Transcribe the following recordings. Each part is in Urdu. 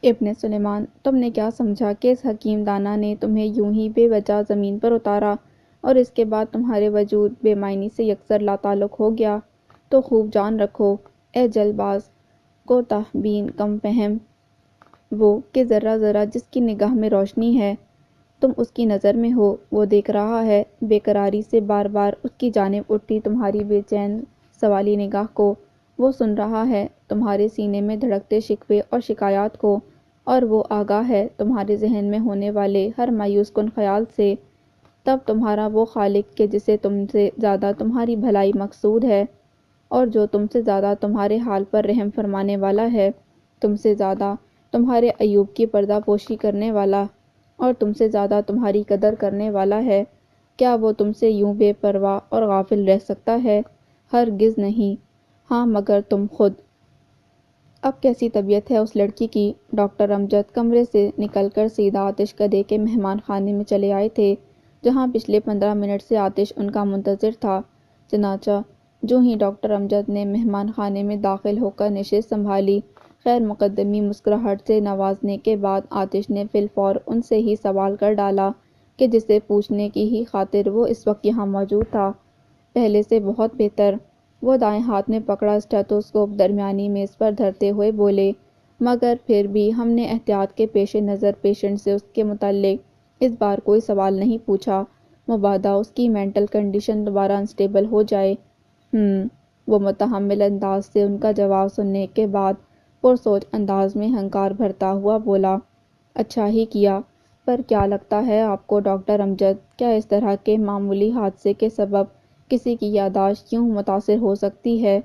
ابن سلیمان، تم نے کیا سمجھا کہ اس حکیم دانا نے تمہیں یوں ہی بے وجہ زمین پر اتارا اور اس کے بعد تمہارے وجود بے معنی سے یکسر لاتعلق ہو گیا؟ تو خوب جان رکھو اے جلد باز، کوتاہ بین، کم فہم، وہ کہ ذرہ ذرہ جس کی نگاہ میں روشنی ہے تم اس کی نظر میں ہو، وہ دیکھ رہا ہے بے قراری سے بار بار اس کی جانب اٹھتی تمہاری بے چین سوالی نگاہ کو، وہ سن رہا ہے تمہارے سینے میں دھڑکتے شکوے اور شکایات کو، اور وہ آگاہ ہے تمہارے ذہن میں ہونے والے ہر مایوس کن خیال سے۔ تب تمہارا وہ خالق کہ جسے تم سے زیادہ تمہاری بھلائی مقصود ہے، اور جو تم سے زیادہ تمہارے حال پر رحم فرمانے والا ہے، تم سے زیادہ تمہارے عیوب کی پردہ پوشی کرنے والا، اور تم سے زیادہ تمہاری قدر کرنے والا ہے، کیا وہ تم سے یوں بے پرواہ اور غافل رہ سکتا ہے؟ ہرگز نہیں۔ ہاں مگر تم خود۔ اب کیسی طبیعت ہے اس لڑکی کی؟ ڈاکٹر امجد کمرے سے نکل کر سیدھا آتش کدے کے مہمان خانے میں چلے آئے تھے، جہاں پچھلے 15 منٹ سے آتش ان کا منتظر تھا۔ چنانچہ جوں ہی ڈاکٹر امجد نے مہمان خانے میں داخل ہو کر نشست سنبھالی، خیر مقدمی مسکراہٹ سے نوازنے کے بعد آتش نے فی الفور ان سے ہی سوال کر ڈالا کہ جسے پوچھنے کی ہی خاطر وہ اس وقت یہاں موجود تھا۔ پہلے سے بہت بہتر۔ وہ دائیں ہاتھ میں پکڑا اسٹیتھوسکوپ درمیانی میز پر دھرتے ہوئے بولے، مگر پھر بھی ہم نے احتیاط کے پیش نظر پیشنٹ سے اس کے متعلق اس بار کوئی سوال نہیں پوچھا، مبادا اس کی مینٹل کنڈیشن دوبارہ انسٹیبل ہو جائے۔ وہ متحمل انداز سے ان کا جواب سننے کے بعد پرسوچ انداز میں ہنکار بھرتا ہوا بولا، اچھا ہی کیا، پر کیا لگتا ہے آپ کو ڈاکٹر امجد، کیا اس طرح کے معمولی حادثے کے سبب کسی کی یادداشت یوں متاثر ہو سکتی ہے؟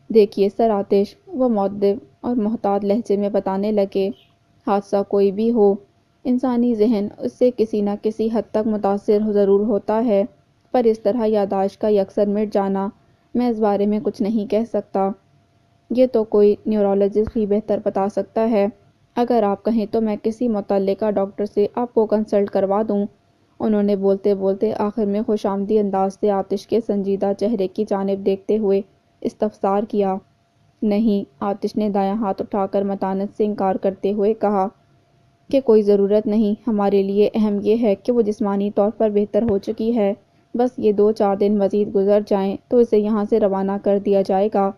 دیکھیے سر آتش، وہ مؤدب اور محتاط لہجے میں بتانے لگے، حادثہ کوئی بھی ہو، انسانی ذہن اس سے کسی نہ کسی حد تک متاثر ضرور ہوتا ہے، پر اس طرح یادداشت کا یکسر مٹ جانا، میں اس بارے میں کچھ نہیں کہہ سکتا۔ یہ تو کوئی نیورولوجسٹ ہی بہتر بتا سکتا ہے۔ اگر آپ کہیں تو میں کسی متعلقہ ڈاکٹر سے آپ کو کنسلٹ کروا دوں۔ انہوں نے بولتے بولتے آخر میں خوشامدی انداز سے آتش کے سنجیدہ چہرے کی جانب دیکھتے ہوئے استفسار کیا۔ نہیں، آتش نے دایاں ہاتھ اٹھا کر متانت سے انکار کرتے ہوئے کہا کہ کوئی ضرورت نہیں، ہمارے لیے اہم یہ ہے کہ وہ جسمانی طور پر بہتر ہو چکی ہے، بس یہ 2-4 دن مزید گزر جائیں تو اسے یہاں سے روانہ کر دیا جائے گا۔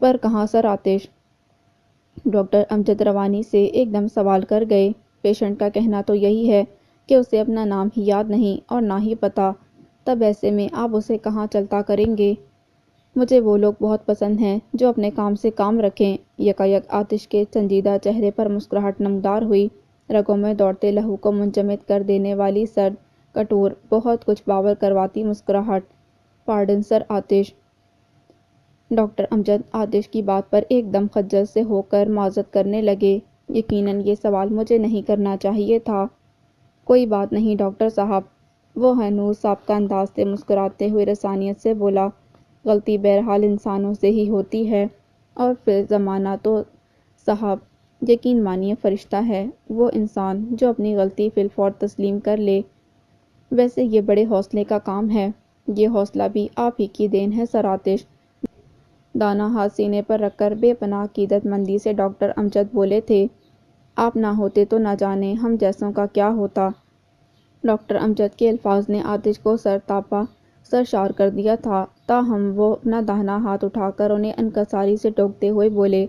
پر کہاں سر آتش؟ ڈاکٹر امجد روانی سے ایک دم سوال کر گئے۔ پیشنٹ کا کہنا تو یہی ہے کہ اسے اپنا نام ہی یاد نہیں اور نہ ہی پتہ، تب ایسے میں آپ اسے کہاں چلتا کریں گے؟ مجھے وہ لوگ بہت پسند ہیں جو اپنے کام سے کام رکھیں۔ یکایک آتش کے سنجیدہ چہرے پر مسکراہٹ نمودار ہوئی، رگوں میں دوڑتے لہو کو منجمد کر دینے والی سرد، کٹور، بہت کچھ باور کرواتی مسکراہٹ۔ پارڈن سر آتش۔ ڈاکٹر امجد آتش کی بات پر ایک دم خجل سے ہو کر معذرت کرنے لگے، یقیناً یہ سوال مجھے نہیں کرنا چاہیے تھا۔ کوئی بات نہیں ڈاکٹر صاحب، وہ ہنوز سابقہ انداز سے مسکراتے ہوئے رسانیت سے بولا، غلطی بہرحال انسانوں سے ہی ہوتی ہے، اور پھر زمانہ تو صاحب یقین مانیے فرشتہ ہے، وہ انسان جو اپنی غلطی فی الفور تسلیم کر لے۔ ویسے یہ بڑے حوصلے کا کام ہے۔ یہ حوصلہ بھی آپ ہی کی دین ہے سر آتش۔ دانا ہاتھ سینے پر رکھ کر بے پناہ عقیدت مندی سے ڈاکٹر امجد بولے تھے، آپ نہ ہوتے تو نہ جانے ہم جیسوں کا کیا ہوتا۔ ڈاکٹر امجد کے الفاظ نے آتش کو سرتاپا سرشار کر دیا تھا، تاہم وہ اپنا داہنا ہاتھ اٹھا کر انہیں انکساری سے ٹوکتے ہوئے بولے،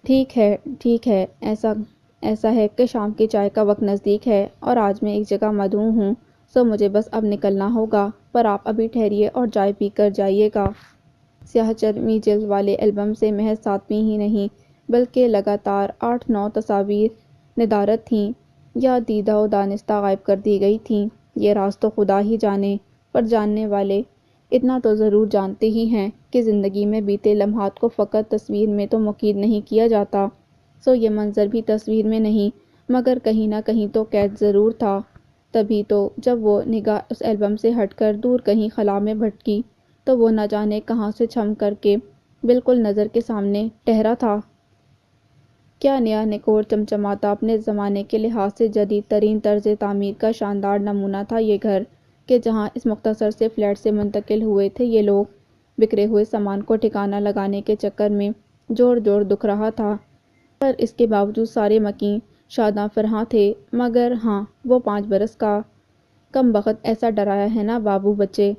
ٹھیک ہے ٹھیک ہے، ایسا ہے کہ شام کی چائے کا وقت نزدیک ہے اور آج میں ایک جگہ مدعو ہوں، سو مجھے بس اب نکلنا ہوگا، پر آپ ابھی ٹھہریے اور چائے پی کر جائیے گا۔ سیاہ چرمی جلد والے البم سے محض 7ویں ہی نہیں بلکہ لگاتار 8-9 تصاویر ندارت تھیں، یا دیدہ و دانستہ غائب کر دی گئی تھیں۔ یہ راز تو خدا ہی جانے، پر جاننے والے اتنا تو ضرور جانتے ہی ہیں کہ زندگی میں بیتے لمحات کو فقط تصویر میں تو مقید نہیں کیا جاتا، سو یہ منظر بھی تصویر میں نہیں مگر کہیں نہ کہیں تو قید ضرور تھا۔ تبھی تو جب وہ نگاہ اس البم سے ہٹ کر دور کہیں خلا میں بھٹکی تو وہ نہ جانے کہاں سے چھم کر کے بالکل نظر کے سامنے ٹھہرا تھا۔ کیا نیا نکور چمچماتا اپنے زمانے کے لحاظ سے جدید ترین طرز تعمیر کا شاندار نمونہ تھا یہ گھر، کہ جہاں اس مختصر سے فلیٹ سے منتقل ہوئے تھے یہ لوگ، بکھرے ہوئے سامان کو ٹھکانہ لگانے کے چکر میں جوڑ جوڑ دکھ رہا تھا۔ پر اس کے باوجود سارے مکیں شاداں فرحاں تھے، مگر ہاں وہ 5 برس کا کم بخت ایسا ڈرایا ہے نا بابو بچے،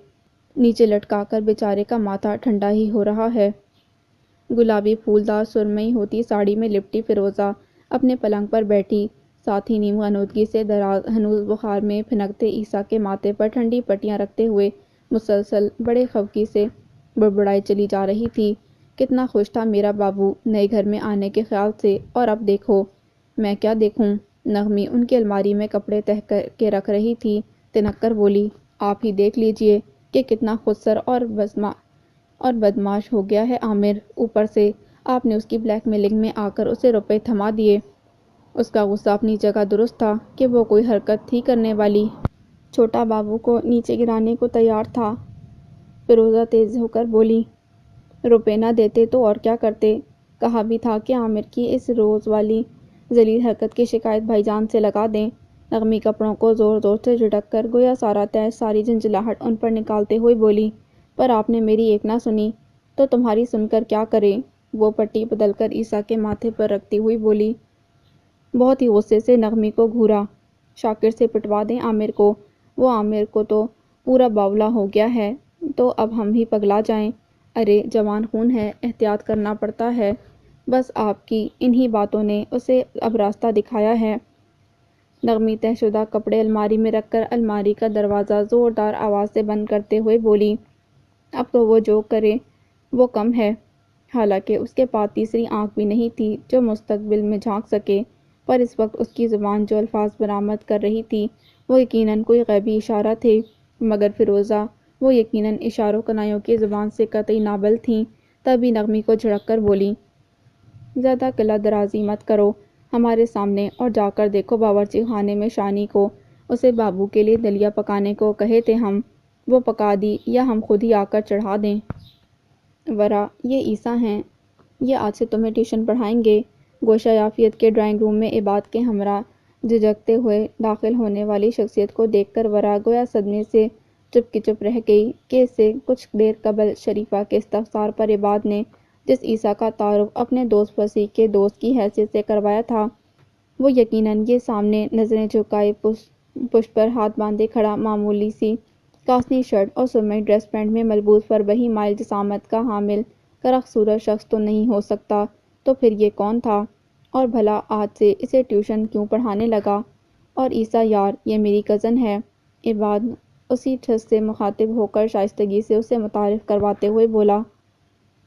نیچے لٹکا کر بیچارے کا ماتھا ٹھنڈا ہی ہو رہا ہے۔ گلابی پھولدار سرمئی ہوتی ساڑی میں لپٹی فیروزہ اپنے پلنگ پر بیٹھی، ساتھ ہی نیم غنودگی سے دراز ہنوز بخار میں پھنکتے عیسیٰ کے ماتھے پر ٹھنڈی پٹیاں رکھتے ہوئے مسلسل بڑے خفگی سے بڑبڑائی چلی جا رہی تھی۔ کتنا خوش تھا میرا بابو نئے گھر میں آنے کے خیال سے، اور اب دیکھو۔ میں کیا دیکھوں؟ نغمی ان کی الماری میں کپڑے تہہ کے رکھ رہی تھی، تنک کر بولی، آپ ہی دیکھ لیجئے کہ کتنا خودسر اور بدمعاش ہو گیا ہے عامر، اوپر سے آپ نے اس کی بلیک میلنگ میں آ کر اسے روپے تھما دیے۔ اس کا غصہ اپنی جگہ درست تھا کہ وہ کوئی حرکت تھی کرنے والی۔ چھوٹا بابو کو نیچے گرانے کو تیار تھا۔ فیروزہ تیز ہو کر بولی، روپے نہ دیتے تو اور کیا کرتے؟ کہا بھی تھا کہ عامر کی اس روز والی ذلیل حرکت کی شکایت بھائی جان سے لگا دیں۔ نغمی کپڑوں کو زور زور سے جھٹک کر گویا سارا تیش ساری جھنجھلاہٹ ان پر نکالتے ہوئے بولی، پر آپ نے میری ایک نہ سنی تو تمہاری سن کر کیا کریں؟ وہ پٹی بدل کر عیسیٰ کے ماتھے پر رکھتی ہوئی بولی۔ بہت ہی غصے سے نغمی کو گھورا، شاکر سے پٹوا دیں عامر کو، وہ عامر کو تو پورا باولا ہو گیا ہے، تو اب ہم ہی پگلا جائیں؟ ارے جوان خون ہے، احتیاط کرنا پڑتا ہے، بس آپ کی انہی باتوں نے اسے اب راستہ دکھایا ہے۔ نغمی طے شدہ کپڑے الماری میں رکھ کر الماری کا دروازہ زوردار آواز سے بند کرتے ہوئے بولی، اب تو وہ جو کرے وہ کم ہے۔ حالانکہ اس کے پاس تیسری آنکھ بھی نہیں تھی جو مستقبل میں جھانک سکے، پر اس وقت اس کی زبان جو الفاظ برآمد کر رہی تھی وہ یقیناً کوئی غیبی اشارہ تھے، مگر فیروزہ وہ یقیناً اشاروں کنایوں کی زبان سے قطعی نابلد تھیں۔ تبھی نغمی کو جھڑک کر بولی، زیادہ قلہ درازی مت کرو ہمارے سامنے، اور جا کر دیکھو باورچی خانے میں شانی کو، اسے بابو کے لیے دلیا پکانے کو کہے تھے ہم، وہ پکا دی یا ہم خود ہی آ کر چڑھا دیں؟ ورا یہ عیسیٰ ہیں، یہ آج سے تمہیں ٹیوشن پڑھائیں گے۔ گوشہ یافیت کے ڈرائنگ روم میں عباد کے ہمراہ جھجکتے ہوئے داخل ہونے والی شخصیت کو دیکھ کر ورا گویا صدمے سے چپ کی چپ رہ گئی کہ اس سے کچھ دیر قبل شریفہ کے استفسار پر عباد نے جس عیسیٰ کا تعارف اپنے دوست وسیع کے دوست کی حیثیت سے کروایا تھا، وہ یقیناً یہ سامنے نظریں جھکائے پشت پر ہاتھ باندھے کھڑا معمولی سی کاسنی شرٹ اور سرمئی ڈریس پینٹ میں ملبوس فربہی مائل جسامت کا حامل کرخ صورت شخص تو نہیں ہو سکتا، تو پھر یہ کون تھا؟ اور بھلا آج سے اسے ٹیوشن کیوں پڑھانے لگا؟ اور عیسیٰ یار یہ میری کزن ہے، عباد اسی ٹھس سے مخاطب ہو کر شائستگی سے اسے متعارف کرواتے ہوئے بولا،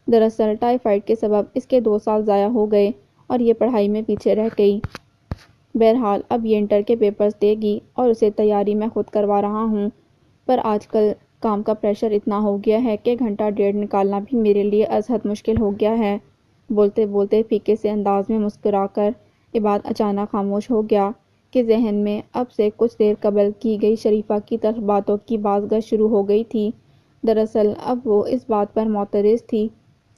دراصل ٹائیفائیڈ کے سبب اس کے 2 سال ضائع ہو گئے اور یہ پڑھائی میں پیچھے رہ گئی۔ بہرحال اب یہ انٹر کے پیپرز دے گی اور اسے تیاری میں خود کروا رہا ہوں، پر آج کل کام کا پریشر اتنا ہو گیا ہے کہ گھنٹہ ڈیڑھ نکالنا بھی میرے لیے ازحد مشکل ہو گیا ہے۔ بولتے بولتے پھیکے سے انداز میں مسکرا کر عباد اچانک خاموش ہو گیا کہ ذہن میں اب سے کچھ دیر قبل کی گئی شریفہ کی تلخ باتوں کی بازگشت شروع ہو گئی تھی۔ دراصل اب وہ اس بات پر معترض تھی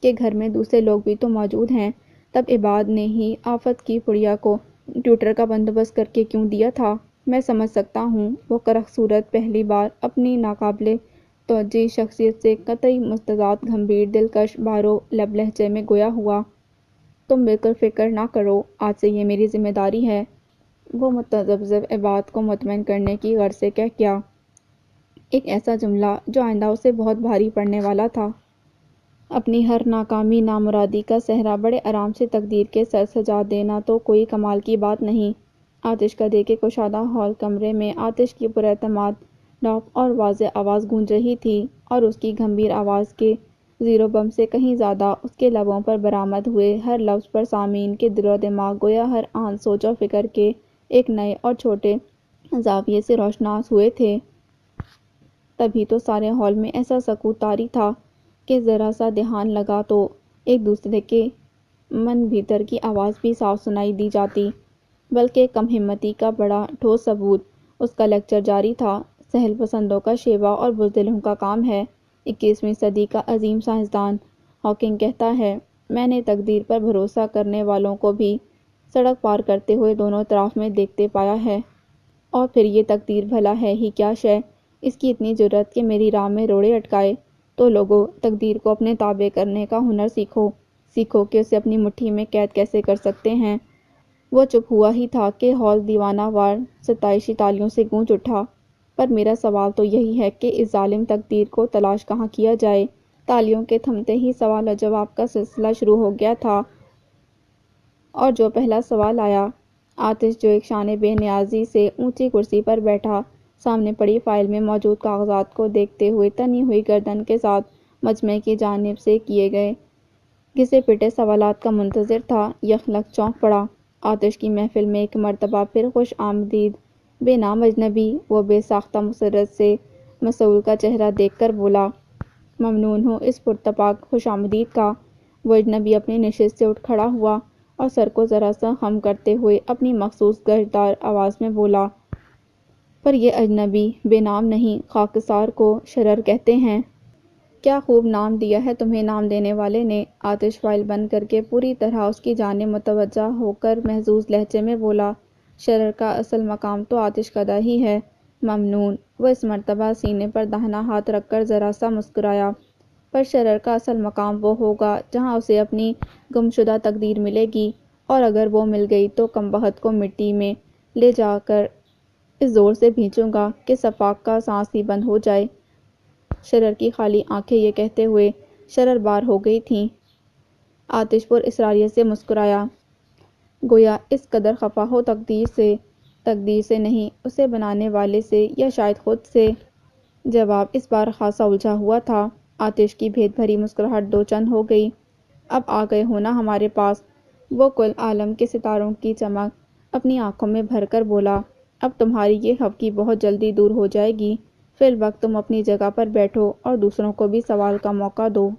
کہ گھر میں دوسرے لوگ بھی تو موجود ہیں، تب عباد نے ہی آفت کی پڑیا کو ٹیوٹر کا بندوبست کر کے کیوں دیا تھا؟ میں سمجھ سکتا ہوں وہ کرخ صورت پہلی بار اپنی ناقابل توجہ شخصیت سے قطعی متضاد گھمبیر دلکش بارو لب لہجے میں گویا ہوا، تم بالکل فکر نہ کرو، آج سے یہ میری ذمہ داری ہے۔ وہ متذبذب عباد کو مطمئن کرنے کی غرض سے کہہ گیا، ایک ایسا جملہ جو آئندہ اسے بہت بھاری پڑنے والا تھا۔ اپنی ہر ناکامی نامرادی کا صحرا بڑے آرام سے تقدیر کے سر سجا دینا تو کوئی کمال کی بات نہیں۔ آتش کدے کے کشادہ ہال کمرے میں آتش کی پراعتماد ڈاپ اور واضح آواز گونج رہی تھی، اور اس کی گھمبیر آواز کے زیر و بم سے کہیں زیادہ اس کے لبوں پر برآمد ہوئے ہر لفظ پر سامعین کے دل و دماغ گویا ہر آن سوچ و فکر کے ایک نئے اور چھوٹے زاویے سے روشناس ہوئے تھے۔ تبھی تو سارے ہال میں ایسا سکوت طاری تھا کہ ذرا سا دھیان لگا تو ایک دوسرے کے من بھیتر کی آواز بھی صاف سنائی دی جاتی۔ بلکہ کم ہمتی کا بڑا ٹھوس ثبوت اس کا لیکچر جاری تھا، سہل پسندوں کا شیوا اور بزدلوں کا کام ہے۔ 21ویں صدی کا عظیم سائنسدان ہاکنگ کہتا ہے، میں نے تقدیر پر بھروسہ کرنے والوں کو بھی سڑک پار کرتے ہوئے دونوں اطراف میں دیکھتے پایا ہے۔ اور پھر یہ تقدیر بھلا ہے ہی کیا شے، اس کی اتنی جرأت کہ میری راہ میں روڑے اٹکائے؟ تو لوگو، تقدیر کو اپنے تابع کرنے کا ہنر سیکھو، سیکھو کہ اسے اپنی مٹھی میں قید کیسے کر سکتے ہیں۔ وہ چپ ہوا ہی تھا کہ ہال دیوانہ وار ستائشی تالیوں سے گونج اٹھا۔ پر میرا سوال تو یہی ہے کہ اس ظالم تقدیر کو تلاش کہاں کیا جائے؟ تالیوں کے تھمتے ہی سوال و جواب کا سلسلہ شروع ہو گیا تھا، اور جو پہلا سوال آیا، آتش جو ایک شان بے نیازی سے اونچی کرسی پر بیٹھا، سامنے پڑی فائل میں موجود کاغذات کو دیکھتے ہوئے تنی ہوئی گردن کے ساتھ مجمع کی جانب سے کیے گئے گھسے پٹے سوالات کا منتظر تھا، یکلخت چونک پڑا۔ آتش کی محفل میں ایک مرتبہ پھر خوش آمدید بے نام اجنبی وہ بے ساختہ مسرت سے مسئول کا چہرہ دیکھ کر بولا، ممنون ہوں اس پرتپاک خوش آمدید کا۔ وہ اجنبی اپنی نشست سے اٹھ کھڑا ہوا اور سر کو ذرا سا خم کرتے ہوئے اپنی مخصوص گرجدار آواز میں بولا، پر یہ اجنبی بے نام نہیں، خاکسار کو شرر کہتے ہیں۔ کیا خوب نام دیا ہے تمہیں نام دینے والے نے۔ آتش فائل بند کر کے پوری طرح اس کی جانب متوجہ ہو کر محظوظ لہجے میں بولا، شرر کا اصل مقام تو آتش کدہ ہی ہے۔ ممنون۔ وہ اس مرتبہ سینے پر داہنا ہاتھ رکھ کر ذرا سا مسکرایا، پر شرر کا اصل مقام وہ ہوگا جہاں اسے اپنی گمشدہ تقدیر ملے گی، اور اگر وہ مل گئی تو کمبخت کو مٹی میں لے جا کر اس زور سے بھینچوں گا کہ صفاق کا سانس ہی بند ہو جائے۔ شرر کی خالی آنکھیں یہ کہتے ہوئے شرر بار ہو گئی تھیں۔ آتش پر اصراریت سے مسکرایا، گویا اس قدر خفا ہو تقدیر سے نہیں، اسے بنانے والے سے، یا شاید خود سے۔ جواب اس بار خاصا الجھا ہوا تھا۔ آتش کی بھید بھری مسکراہٹ دو چند ہو گئی۔ اب آ گئے ہو نا ہمارے پاس؟ وہ کل عالم کے ستاروں کی چمک اپنی آنکھوں میں بھر کر بولا، اب تمہاری یہ خفگی بہت جلدی دور ہو جائے گی۔ فی الوقت تم اپنی جگہ پر بیٹھو اور دوسروں کو بھی سوال کا موقع دو۔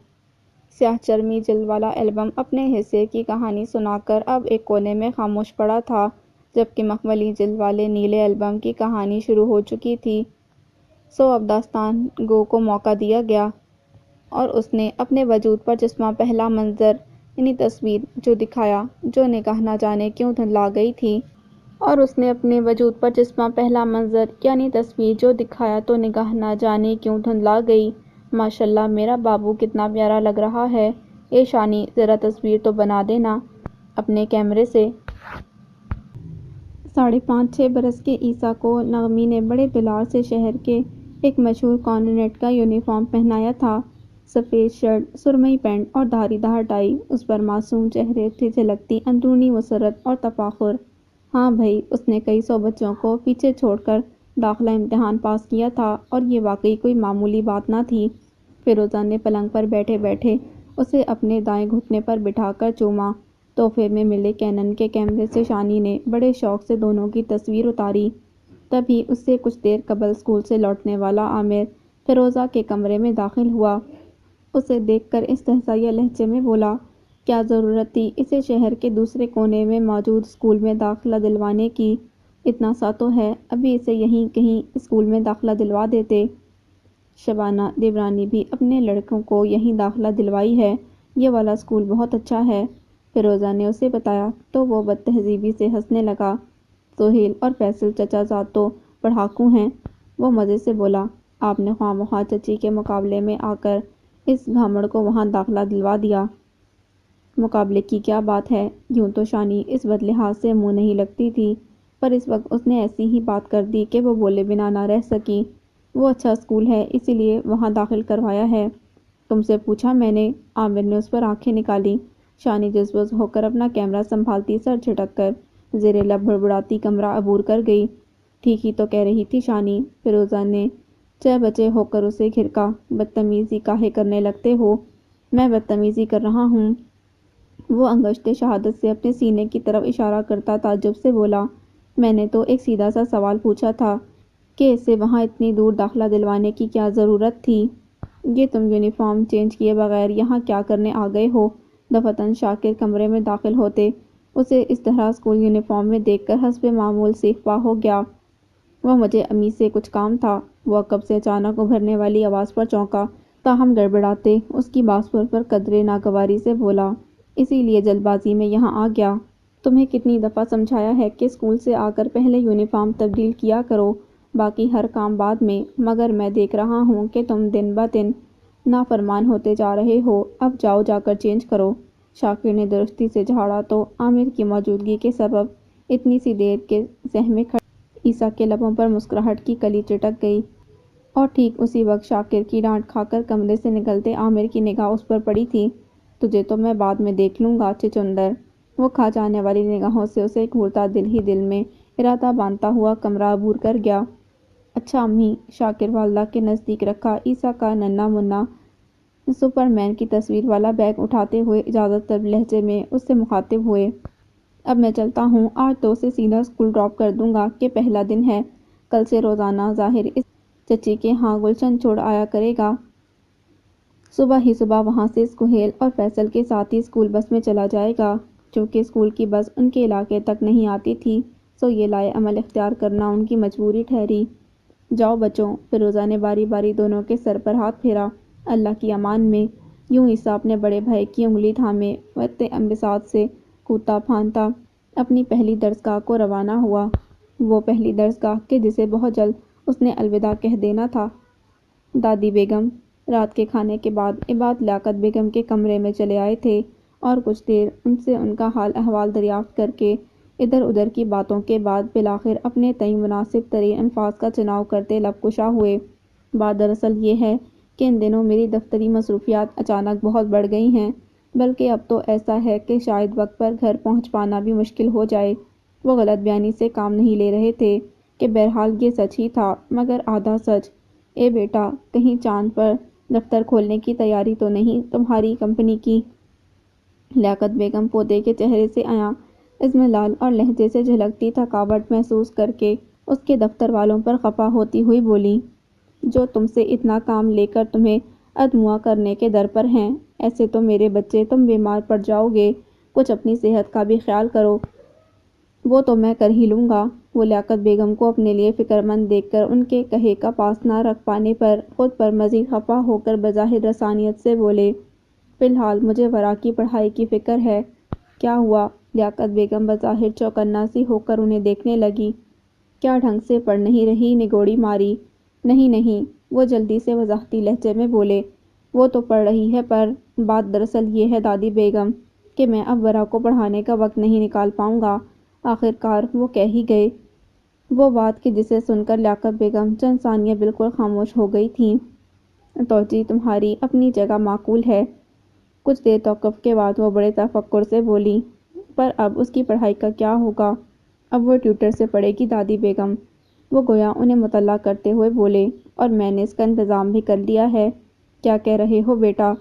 سیاہ چرمی جلد والا البم اپنے حصے کی کہانی سنا کر اب ایک کونے میں خاموش پڑا تھا، جبکہ مخملی جلد والے نیلے البم کی کہانی شروع ہو چکی تھی۔ سو اب داستان گو کو موقع دیا گیا، اور اس نے اپنے وجود پر چشمہ پہلا منظر یعنی تصویر جو دکھایا، جو نگاہ نہ جانے کیوں دھندلا گئی تھی۔ اور اس نے اپنے وجود پر چشمہ پہلا منظر یعنی تصویر جو دکھایا تو نگاہ نہ جانے کیوں دھندلا گئی۔ ماشاءاللہ میرا بابو کتنا پیارا لگ رہا ہے۔ اے شانی، ذرا تصویر تو بنا دے نا اپنے کیمرے سے۔ 5.5 برس کے عیسیٰ کو نغمی نے بڑے دلار سے شہر کے ایک مشہور کانوینٹ کا یونیفارم پہنایا تھا، سفید شرٹ، سرمئی پینٹ اور دھاری دار ٹائی۔ اس پر معصوم چہرے سے جھلکتی اندرونی مسرت اور تفاخر۔ ہاں بھئی، اس نے کئی سو بچوں کو پیچھے چھوڑ کر داخلہ امتحان پاس کیا تھا، اور یہ واقعی کوئی معمولی بات نہ تھی۔ فیروزہ نے پلنگ پر بیٹھے بیٹھے اسے اپنے دائیں گھٹنے پر بٹھا کر چوما۔ تحفے میں ملے کینن کے کیمرے سے شانی نے بڑے شوق سے دونوں کی تصویر اتاری۔ تبھی اس سے کچھ دیر قبل اسکول سے لوٹنے والا عامر فیروزہ کے کمرے میں داخل ہوا۔ اسے دیکھ کر استہزائیہ لہجے میں بولا، کیا ضرورت تھی اسے شہر کے دوسرے کونے میں موجود اسکول میں داخلہ دلوانے کی؟ اتنا سا تو ہے، ابھی اسے یہیں کہیں اسکول میں داخلہ دلوا دیتے۔ شبانہ دیورانی بھی اپنے لڑکوں کو یہیں داخلہ دلوائی ہے، یہ والا اسکول بہت اچھا ہے، فیروزہ نے اسے بتایا۔ تو وہ بد تہذیبی سے ہنسنے لگا، سہیل اور فیصل چچا زاد تو پڑھاکو ہیں۔ وہ مزے سے بولا، آپ نے خواہ مخواہ چچی کے مقابلے میں آ کر اس گھامڑ کو وہاں داخلہ دلوا دیا۔ مقابلے کی کیا بات ہے؟ یوں تو شانی اس بد لحاظ سے منہ نہیں لگتی تھی، پر اس وقت اس نے ایسی ہی بات کر دی کہ وہ بولے بنا نہ رہ سکی۔ وہ اچھا اسکول ہے، اسی لیے وہاں داخل کروایا ہے۔ تم سے پوچھا میں نے؟ عامر نے اس پر آنکھیں نکالی۔ شانی جزبز ہو کر اپنا کیمرہ سنبھالتی سر جھٹک کر زیر لب بڑبڑاتی کمرہ عبور کر گئی۔ ٹھیک ہی تو کہہ رہی تھی شانی، فیروزہ نے چہ بچے ہو کر اسے گھرکا، بدتمیزی کاہے کرنے لگتے ہو؟ میں بدتمیزی کر رہا ہوں؟ وہ انگشت شہادت سے اپنے سینے کی طرف اشارہ کرتا تعجب سے بولا، میں نے تو ایک سیدھا سا سوال پوچھا تھا کہ اسے وہاں اتنی دور داخلہ دلوانے کی کیا ضرورت تھی؟ یہ تم یونیفارم چینج کیے بغیر یہاں کیا کرنے آ گئے ہو؟ دفعتاً شاکر کمرے میں داخل ہوتے اسے اس طرح اسکول یونیفارم میں دیکھ کر حسب معمول سیخ پا ہو گیا۔ وہ مجھے امی سے کچھ کام تھا۔ وہ عقب سے اچانک ابھرنے والی آواز پر چونکا، تاہم گڑبڑاتے اس کی باسپر پر قدرے ناگواری سے بولا، اسی لیے جلد بازی میں یہاں آ گیا۔ تمہیں کتنی دفعہ سمجھایا ہے کہ اسکول سے آ کر پہلے یونیفارم تبدیل کیا کرو، باقی ہر کام بعد میں، مگر میں دیکھ رہا ہوں کہ تم دن بہ دن نافرمان ہوتے جا رہے ہو۔ اب جاؤ جا کر چینج کرو۔ شاکر نے درستی سے جھاڑا تو عامر کی موجودگی کے سبب اتنی سی دیر کے سہمے کھڑے عیسیٰ کے لبوں پر مسکراہٹ کی کلی چٹک گئی، اور ٹھیک اسی وقت شاکر کی ڈانٹ کھا کر کمرے سے نکلتے عامر کی نگاہ اس پر پڑی تھی۔ تجھے تو میں بعد میں دیکھ لوں گا چچندر۔ وہ کھا جانے والی نگاہوں سے اسے گھورتا دل ہی دل میں ارادہ باندھتا ہوا کمرہ عبور کر گیا۔ اچھا امی، شاکر والدہ کے نزدیک رکھا عیسیٰ کا ننھا منا سپرمین کی تصویر والا بیگ اٹھاتے ہوئے اجازت طلب لہجے میں اس سے مخاطب ہوئے۔ اب میں چلتا ہوں، آج تو اسے سیدھا اسکول ڈراپ کر دوں گا کہ پہلا دن ہے، کل سے روزانہ ظاہر اس چچی کے ہاں گلشن چھوڑ آیا کرے گا۔ صبح ہی صبح وہاں سے سہیل اور فیصل کے ساتھ ہی اسکول بس میں چلا جائے گا۔ چونکہ اسکول کی بس ان کے علاقے تک نہیں آتی تھی، سو یہ لائے عمل اختیار کرنا ان کی مجبوری ٹھہری۔ جاؤ بچوں، فیروزہ نے باری باری دونوں کے سر پر ہاتھ پھیرا۔ اللہ کی امان میں۔ یوں عیسیٰ اپنے بڑے بھائی کی انگلی تھامے وقت انبساط سے کودتا پھاندتا اپنی پہلی درسگاہ کو روانہ ہوا۔ وہ پہلی درسگاہ کہ جسے بہت جلد اس نے الوداع کہہ دینا تھا۔ دادی بیگم رات کے کھانے کے بعد عباد لیاقت بیگم کے کمرے میں چلے آئے تھے اور کچھ دیر ان سے ان کا حال احوال دریافت کر کے ادھر ادھر کی باتوں کے بعد بالآخر اپنے تئیں مناسب ترین الفاظ کا چناؤ کرتے لب کشا ہوئے۔ بات دراصل یہ ہے کہ ان دنوں میری دفتری مصروفیات اچانک بہت بڑھ گئی ہیں، بلکہ اب تو ایسا ہے کہ شاید وقت پر گھر پہنچ پانا بھی مشکل ہو جائے۔ وہ غلط بیانی سے کام نہیں لے رہے تھے کہ بہرحال یہ سچ ہی تھا، مگر آدھا سچ۔ اے بیٹا، کہیں چاند پر دفتر کھولنے کی تیاری تو نہیں تمہاری کمپنی کی؟ لیاقت بیگم پوتے کے چہرے سے عیاں اضمحلال اور لہجے سے جھلکتی تھکاوٹ محسوس کر کے اس کے دفتر والوں پر خفا ہوتی ہوئی بولیں، جو تم سے اتنا کام لے کر تمہیں ادموا کرنے کے در پر ہیں۔ ایسے تو میرے بچے تم بیمار پڑ جاؤ گے، کچھ اپنی صحت کا بھی خیال کرو۔ وہ تو میں کر ہی لوں گا۔ وہ لیاقت بیگم کو اپنے لیے فکرمند دیکھ کر ان کے کہے کا پاس نہ رکھ پانے پر خود پر مزید خفا ہو کر بظاہر رسانیت سے بولے، فی الحال مجھے ورا کی پڑھائی کی فکر ہے۔ کیا ہوا؟ لیاقت بیگم بظاہر چوکنا سی ہو کر انہیں دیکھنے لگی۔ کیا ڈھنگ سے پڑھ نہیں رہی؟ نگوڑی ماری۔ نہیں نہیں، وہ جلدی سے وضاحتی لہجے میں بولے، وہ تو پڑھ رہی ہے پر بات دراصل یہ ہے دادی بیگم کہ میں اب ورا کو پڑھانے کا وقت نہیں نکال پاؤں گا۔ آخر کار وہ کہہ ہی گئے۔ وہ بات کہ جسے سن کر لیاقت بیگم چند ثانیے بالکل خاموش ہو گئی تھیں۔ توجہ تمہاری اپنی جگہ معقول ہے۔ کچھ دیر توقف کے بعد وہ بڑے تفکر سے بولیں، پر اب اس کی پڑھائی کا کیا ہوگا؟ اب وہ ٹیوٹر سے پڑھے گی دادی بیگم۔ وہ گویا انہیں مطلع کرتے ہوئے بولے، اور میں نے اس کا انتظام بھی کر لیا ہے۔ کیا کہہ رہے ہو بیٹا؟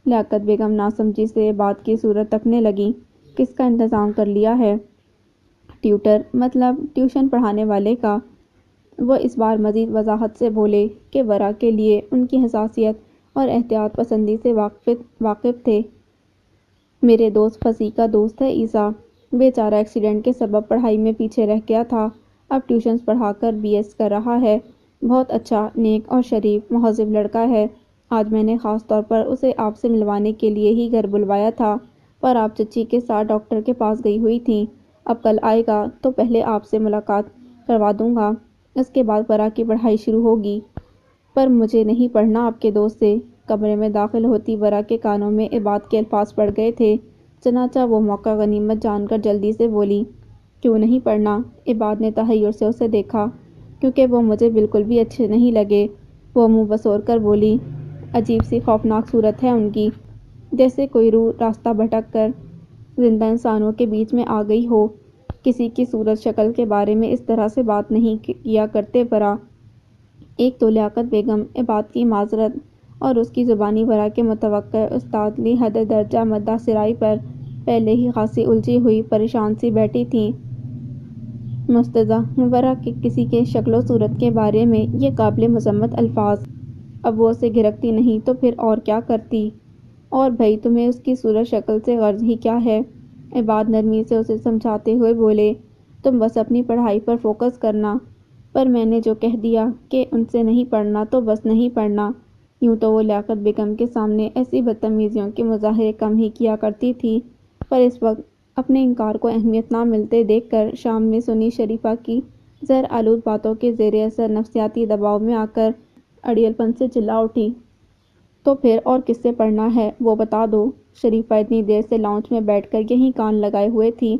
لیاقت بیگم ناسمجھی سے بات کی صورت تکنے لگیں۔ کس کا انتظام کر لیا ہے؟ ٹیوٹر مطلب ٹیوشن پڑھانے والے کا۔ وہ اس بار مزید وضاحت سے بولے کہ ورا کے لیے ان کی حساسیت اور احتیاط پسندی سے واقف تھے۔ میرے دوست فصیح کا دوست ہے عیسیٰ، بیچارہ ایکسیڈنٹ کے سبب پڑھائی میں پیچھے رہ گیا تھا، اب ٹیوشنز پڑھا کر BS کر رہا ہے۔ بہت اچھا، نیک اور شریف مہذب لڑکا ہے۔ آج میں نے خاص طور پر اسے آپ سے ملوانے کے لیے ہی گھر بلوایا تھا، پر آپ چچی کے ساتھ ڈاکٹر کے پاس گئی ہوئی تھیں۔ اب کل آئے گا تو پہلے آپ سے ملاقات کروا دوں گا، اس کے بعد ورا کی پڑھائی شروع ہوگی۔ پر مجھے نہیں پڑھنا آپ کے دوست سے۔ کمرے میں داخل ہوتی ورا کے کانوں میں عباد کے الفاظ پڑ گئے تھے، چنانچہ وہ موقع غنیمت جان کر جلدی سے بولی، کیوں نہیں پڑھنا؟ عباد نے تحیر سے اسے دیکھا۔ کیونکہ وہ مجھے بالکل بھی اچھے نہیں لگے۔ وہ منہ بسور کر بولی۔ عجیب سی خوفناک صورت ہے ان کی، جیسے کوئی روح راستہ بھٹک کر زندہ انسانوں کے بیچ میں آ گئی ہو۔ کسی کی صورت شکل کے بارے میں اس طرح سے بات نہیں کیا کرتے ورا۔ ایک تو لیاقت بیگم عباد کی معذرت اور اس کی زبانی ورا کے متوقع استادلی حد درجہ مدح سرائی پر پہلے ہی خاصی الجھی ہوئی پریشان سی بیٹھی تھیں۔ مستضع ورا کے کسی کے شکل و صورت کے بارے میں یہ قابل مذمت الفاظ! اب وہ اسے گھرکتی نہیں تو پھر اور کیا کرتی؟ اور بھئی تمہیں اس کی صورت شکل سے غرض ہی کیا ہے؟ عباد نرمی سے اسے سمجھاتے ہوئے بولے، تم بس اپنی پڑھائی پر فوکس کرنا۔ پر میں نے جو کہہ دیا کہ ان سے نہیں پڑھنا تو بس نہیں پڑھنا۔ یوں تو وہ لیاقت بیگم کے سامنے ایسی بدتمیزیوں کے مظاہرے کم ہی کیا کرتی تھی، پر اس وقت اپنے انکار کو اہمیت نہ ملتے دیکھ کر شام میں سنی شریفہ کی زہر آلود باتوں کے زیر اثر نفسیاتی دباؤ میں آ کر اڑیل پن سے چلا اٹھی۔ تو پھر اور کس سے پڑھنا ہے وہ بتا دو۔ شریفہ اتنی دیر سے لاؤنج میں بیٹھ کر یہیں کان لگائے ہوئے تھی،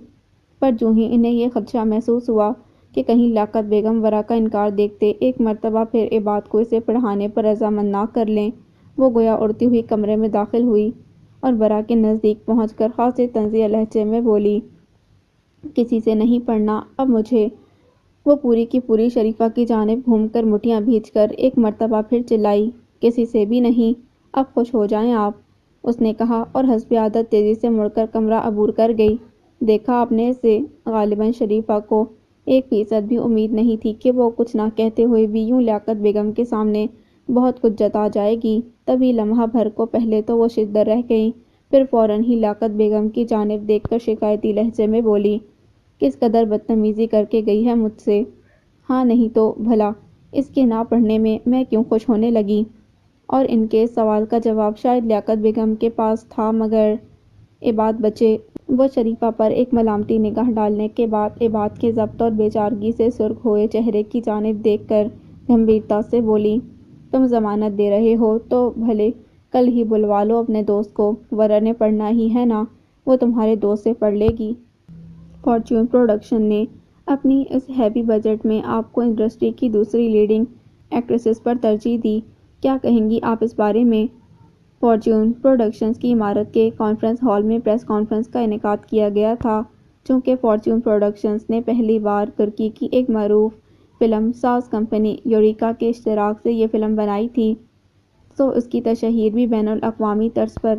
پر جوں ہی انہیں یہ خدشہ محسوس ہوا کہ کہیں لیاقت بیگم ورا کا انکار دیکھتے ایک مرتبہ پھر عباد کو اسے پڑھانے پر رضامند نہ کر لیں، وہ گویا اڑتی ہوئی کمرے میں داخل ہوئی اور ورا کے نزدیک پہنچ کر خاصے طنزیہ لہجے میں بولی، کسی سے نہیں پڑھنا اب مجھے۔ وہ پوری کی پوری شریفہ کی جانب گھوم کر مٹھیاں بھیج کر ایک مرتبہ پھر چلائی، کسی سے بھی نہیں، اب خوش ہو جائیں آپ، اس نے کہا اور حسب عادت تیزی سے مڑ کر کمرہ عبور کر گئی۔ دیکھا آپ نے اسے؟ غالباً شریفہ کو 1% بھی امید نہیں تھی کہ وہ کچھ نہ کہتے ہوئے بھی یوں لیاقت بیگم کے سامنے بہت کچھ جتا جائے گی، تبھی لمحہ بھر کو پہلے تو وہ ششدر رہ گئیں، پھر فوراً ہی لیاقت بیگم کی جانب دیکھ کر شکایتی لہجے میں بولی، کس قدر بدتمیزی کر کے گئی ہے مجھ سے، ہاں نہیں تو بھلا اس کے نہ پڑھنے میں کیوں خوش ہونے لگی؟ اور ان کے سوال کا جواب شاید لیاقت بیگم کے پاس تھا، مگر عباد بچے۔ وہ شریفہ پر ایک ملامتی نگاہ ڈالنے کے بعد عباد کے ضبط اور بے چارگی سے سرخ ہوئے چہرے کی جانب دیکھ کر گمبھیرتا سے بولی، تم ضمانت دے رہے ہو تو بھلے کل ہی بلوا لو اپنے دوست کو، ورا نے پڑھنا ہی ہے نا، وہ تمہارے دوست سے پڑھ لے گی۔ فارچیون پروڈکشن نے اپنی اس ہیوی بجٹ میں آپ کو انڈسٹری کی دوسری لیڈنگ ایکٹریسز پر ترجیح دی، کیا کہیں گی آپ اس بارے میں؟ فارچیون پروڈکشنز کی عمارت کے کانفرنس ہال میں پریس کانفرنس کا انعقاد کیا گیا تھا۔ چونکہ فارچیون پروڈکشنز نے پہلی بار ترکی کی ایک معروف فلم ساز کمپنی یوریکا کے اشتراک سے یہ فلم بنائی تھی، تو اس کی تشہیر بھی بین الاقوامی طرز پر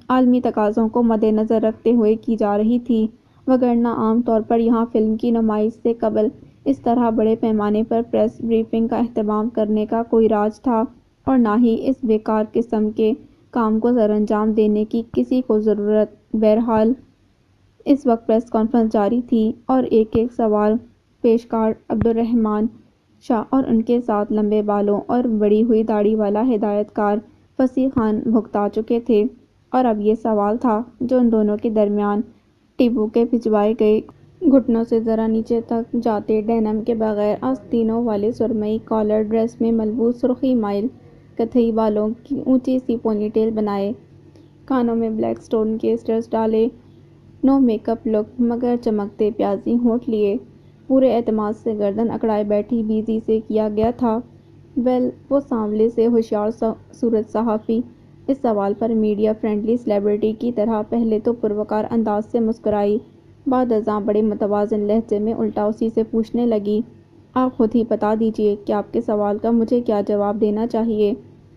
عالمی تقاضوں کو مدنظر رکھتے ہوئے کی جا رہی تھی، وگرنہ عام طور پر یہاں فلم کی نمائش سے قبل اس طرح بڑے پیمانے پر پریس بریفنگ کا اہتمام کرنے کا کوئی راج تھا، اور نہ ہی اس بیکار قسم کے کام کو سرانجام دینے کی کسی کو ضرورت۔ بہرحال اس وقت پریس کانفرنس جاری تھی اور ایک سوال پیشکار عبدالرحمن شاہ اور ان کے ساتھ لمبے بالوں اور بڑھی ہوئی داڑھی والا ہدایت کار فصیح خان بھگتا چکے تھے، اور اب یہ سوال تھا جو ان دونوں کے درمیان ٹیبو کے بھجوائے گئے گھٹنوں سے ذرا نیچے تک جاتے ڈینم کے بغیر آستینوں والے سرمئی کالر ڈریس میں ملبوس سرخی مائل کتھئی بالوں کی اونچی سی پونی ٹیل بنائے، کانوں میں بلیک سٹون کے اسٹڈز ڈالے، نو میک اپ لک مگر چمکتے پیازی ہونٹ لیے، پورے اعتماد سے گردن اکڑائے بیٹھی بیزی سے کیا گیا تھا۔ ویل، وہ سانولے سے ہوشیار صورت صحافی اس سوال پر میڈیا فرینڈلی سلیبریٹی کی طرح پہلے تو پروقار انداز سے مسکرائی، بعد ازاں بڑے متوازن لہجے میں الٹا اسی سے پوچھنے لگی، آپ خود ہی بتا دیجئے کہ آپ کے سوال کا مجھے کیا جواب دینا چاہیے؟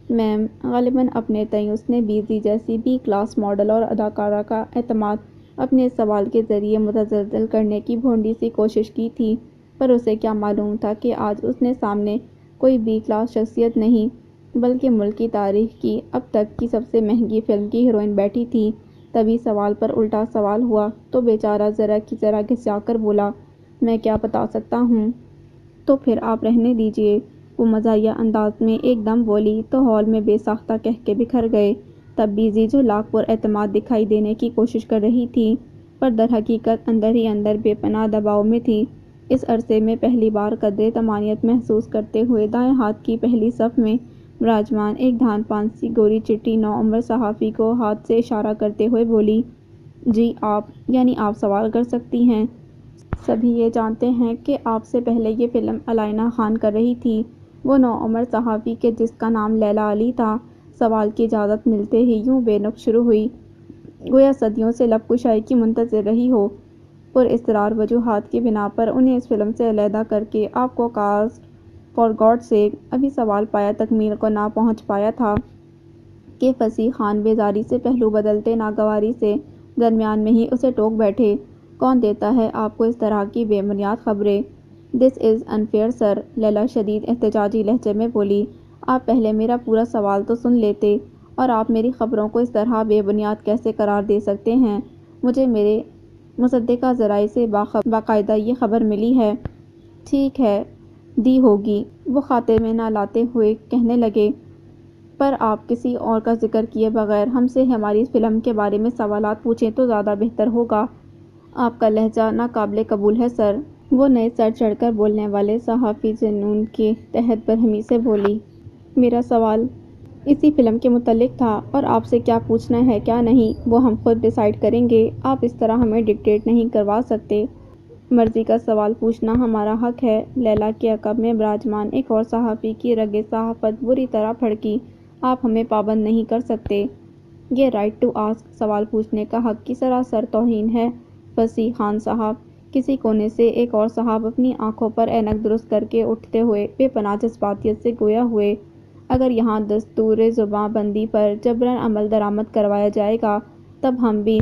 میم، غالباً اپنے تئیں اس نے بیزی جیسی بی کلاس ماڈل اور اداکارہ کا اعتماد اپنے اس سوال کے ذریعے متزلزل کرنے کی بھونڈی سی کوشش کی تھی، پر اسے کیا معلوم تھا کہ آج اس نے سامنے کوئی بی کلاس شخصیت نہیں، بلکہ ملک کی تاریخ کی اب تک کی سب سے مہنگی فلم کی ہیروئن بیٹھی تھی۔ تبھی سوال پر الٹا سوال ہوا تو بیچارہ ذرا کی ذرا گھسیا کر بولا، میں کیا بتا سکتا ہوں؟ تو پھر آپ رہنے دیجئے، وہ مزاحیہ انداز میں ایک دم بولی تو ہال میں بے ساختہ قہقہے بکھر گئے۔ تب بیزی جو لاکھ پر اعتماد دکھائی دینے کی کوشش کر رہی تھی، پر در حقیقت اندر ہی اندر بے پناہ دباؤ میں تھی، اس عرصے میں پہلی بار قدرے طمانینت محسوس کرتے ہوئے دائیں ہاتھ کی پہلی صف میں براجمان ایک دھان پان سی گوری چٹی نوعمر صحافی کو ہاتھ سے اشارہ کرتے ہوئے بولی، جی آپ، یعنی آپ سوال کر سکتی ہیں۔ سبھی یہ جانتے ہیں کہ آپ سے پہلے یہ فلم علائنہ خان کر رہی تھی۔ وہ نوعمر صحافی کہ جس کا نام لیلی علی تھا، سوال کی اجازت ملتے ہی یوں بے نقص شروع ہوئی، گویا صدیوں سے لب کشائی کی منتظر رہی ہو، پراصرار وجوہات کی بنا پر انہیں اس فلم سے علیحدہ کر کے آپ کو کاسٹ فار گاڈ سیک، ابھی سوال پایہ تکمیل کو نہ پہنچ پایا تھا کہ فصیح خان بیزاری سے پہلو بدلتے ناگواری سے درمیان میں ہی اسے ٹوک بیٹھے، کون دیتا ہے آپ کو اس طرح کی بے بنیاد خبریں؟ دس از انفیئر سر، لیلی شدید احتجاجی لہجے میں بولی، آپ پہلے میرا پورا سوال تو سن لیتے، اور آپ میری خبروں کو اس طرح بے بنیاد کیسے قرار دے سکتے ہیں؟ مجھے میرے مصدقہ ذرائع سے باقاعدہ یہ خبر ملی ہے۔ ٹھیک ہے، دی ہوگی، وہ خاطے میں نہ لاتے ہوئے کہنے لگے، پر آپ کسی اور کا ذکر کیے بغیر ہم سے ہماری فلم کے بارے میں سوالات پوچھیں تو زیادہ بہتر ہوگا۔ آپ کا لہجہ ناقابل قبول ہے سر، وہ نئے سر چڑھ کر بولنے والے صحافی جنون کے تحت برہمی سے بولی، میرا سوال اسی فلم کے متعلق تھا، اور آپ سے کیا پوچھنا ہے کیا نہیں وہ ہم خود ڈیسائیڈ کریں گے۔ آپ اس طرح ہمیں ڈکٹیٹ نہیں کروا سکتے۔ مرضی کا سوال پوچھنا ہمارا حق ہے۔ لیلا کے عقب میں براجمان ایک اور صحافی کی رگ صحافت بری طرح بھڑکی۔ آپ ہمیں پابند نہیں کر سکتے۔ یہ رائٹ ٹو آسک، سوال پوچھنے کا حق کی سراسر توہین ہے۔ فصیح خان صاحب، کسی کونے سے ایک اور صاحب اپنی آنکھوں پر اینک درست کر کے اٹھتے ہوئے بے پناہ جذباتیت سے گویا ہوئے، اگر یہاں دستور زباں بندی پر جبراً عمل درآمد کروایا جائے گا تب ہم بھی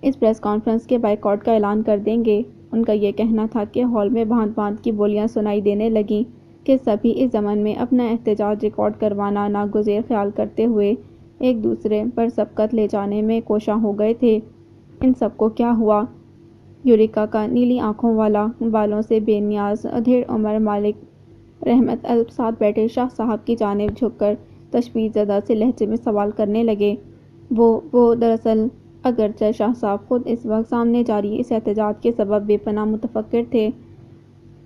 اس پریس کانفرنس کے بائیکاٹ کا اعلان کر دیں گے۔ ان کا یہ کہنا تھا کہ ہال میں بھانت بھانت کی بولیاں سنائی دینے لگیں کہ سبھی اس ضمن میں اپنا احتجاج ریکارڈ کروانا ناگزیر خیال کرتے ہوئے ایک دوسرے پر سبقت لے جانے میں کوشاں ہو گئے تھے۔ ان سب کو کیا ہوا؟ یوریکا کا نیلی آنکھوں والا، بالوں سے بے نیاز ادھیڑ عمر مالک رحمت الب ساتھ بیٹھے شاہ صاحب کی جانب جھک کر تشویش زدہ سے لہجے میں سوال کرنے لگے۔ وہ دراصل اگرچہ شاہ صاحب خود اس وقت سامنے جاری اس احتجاج کے سبب بے پناہ متفکر تھے،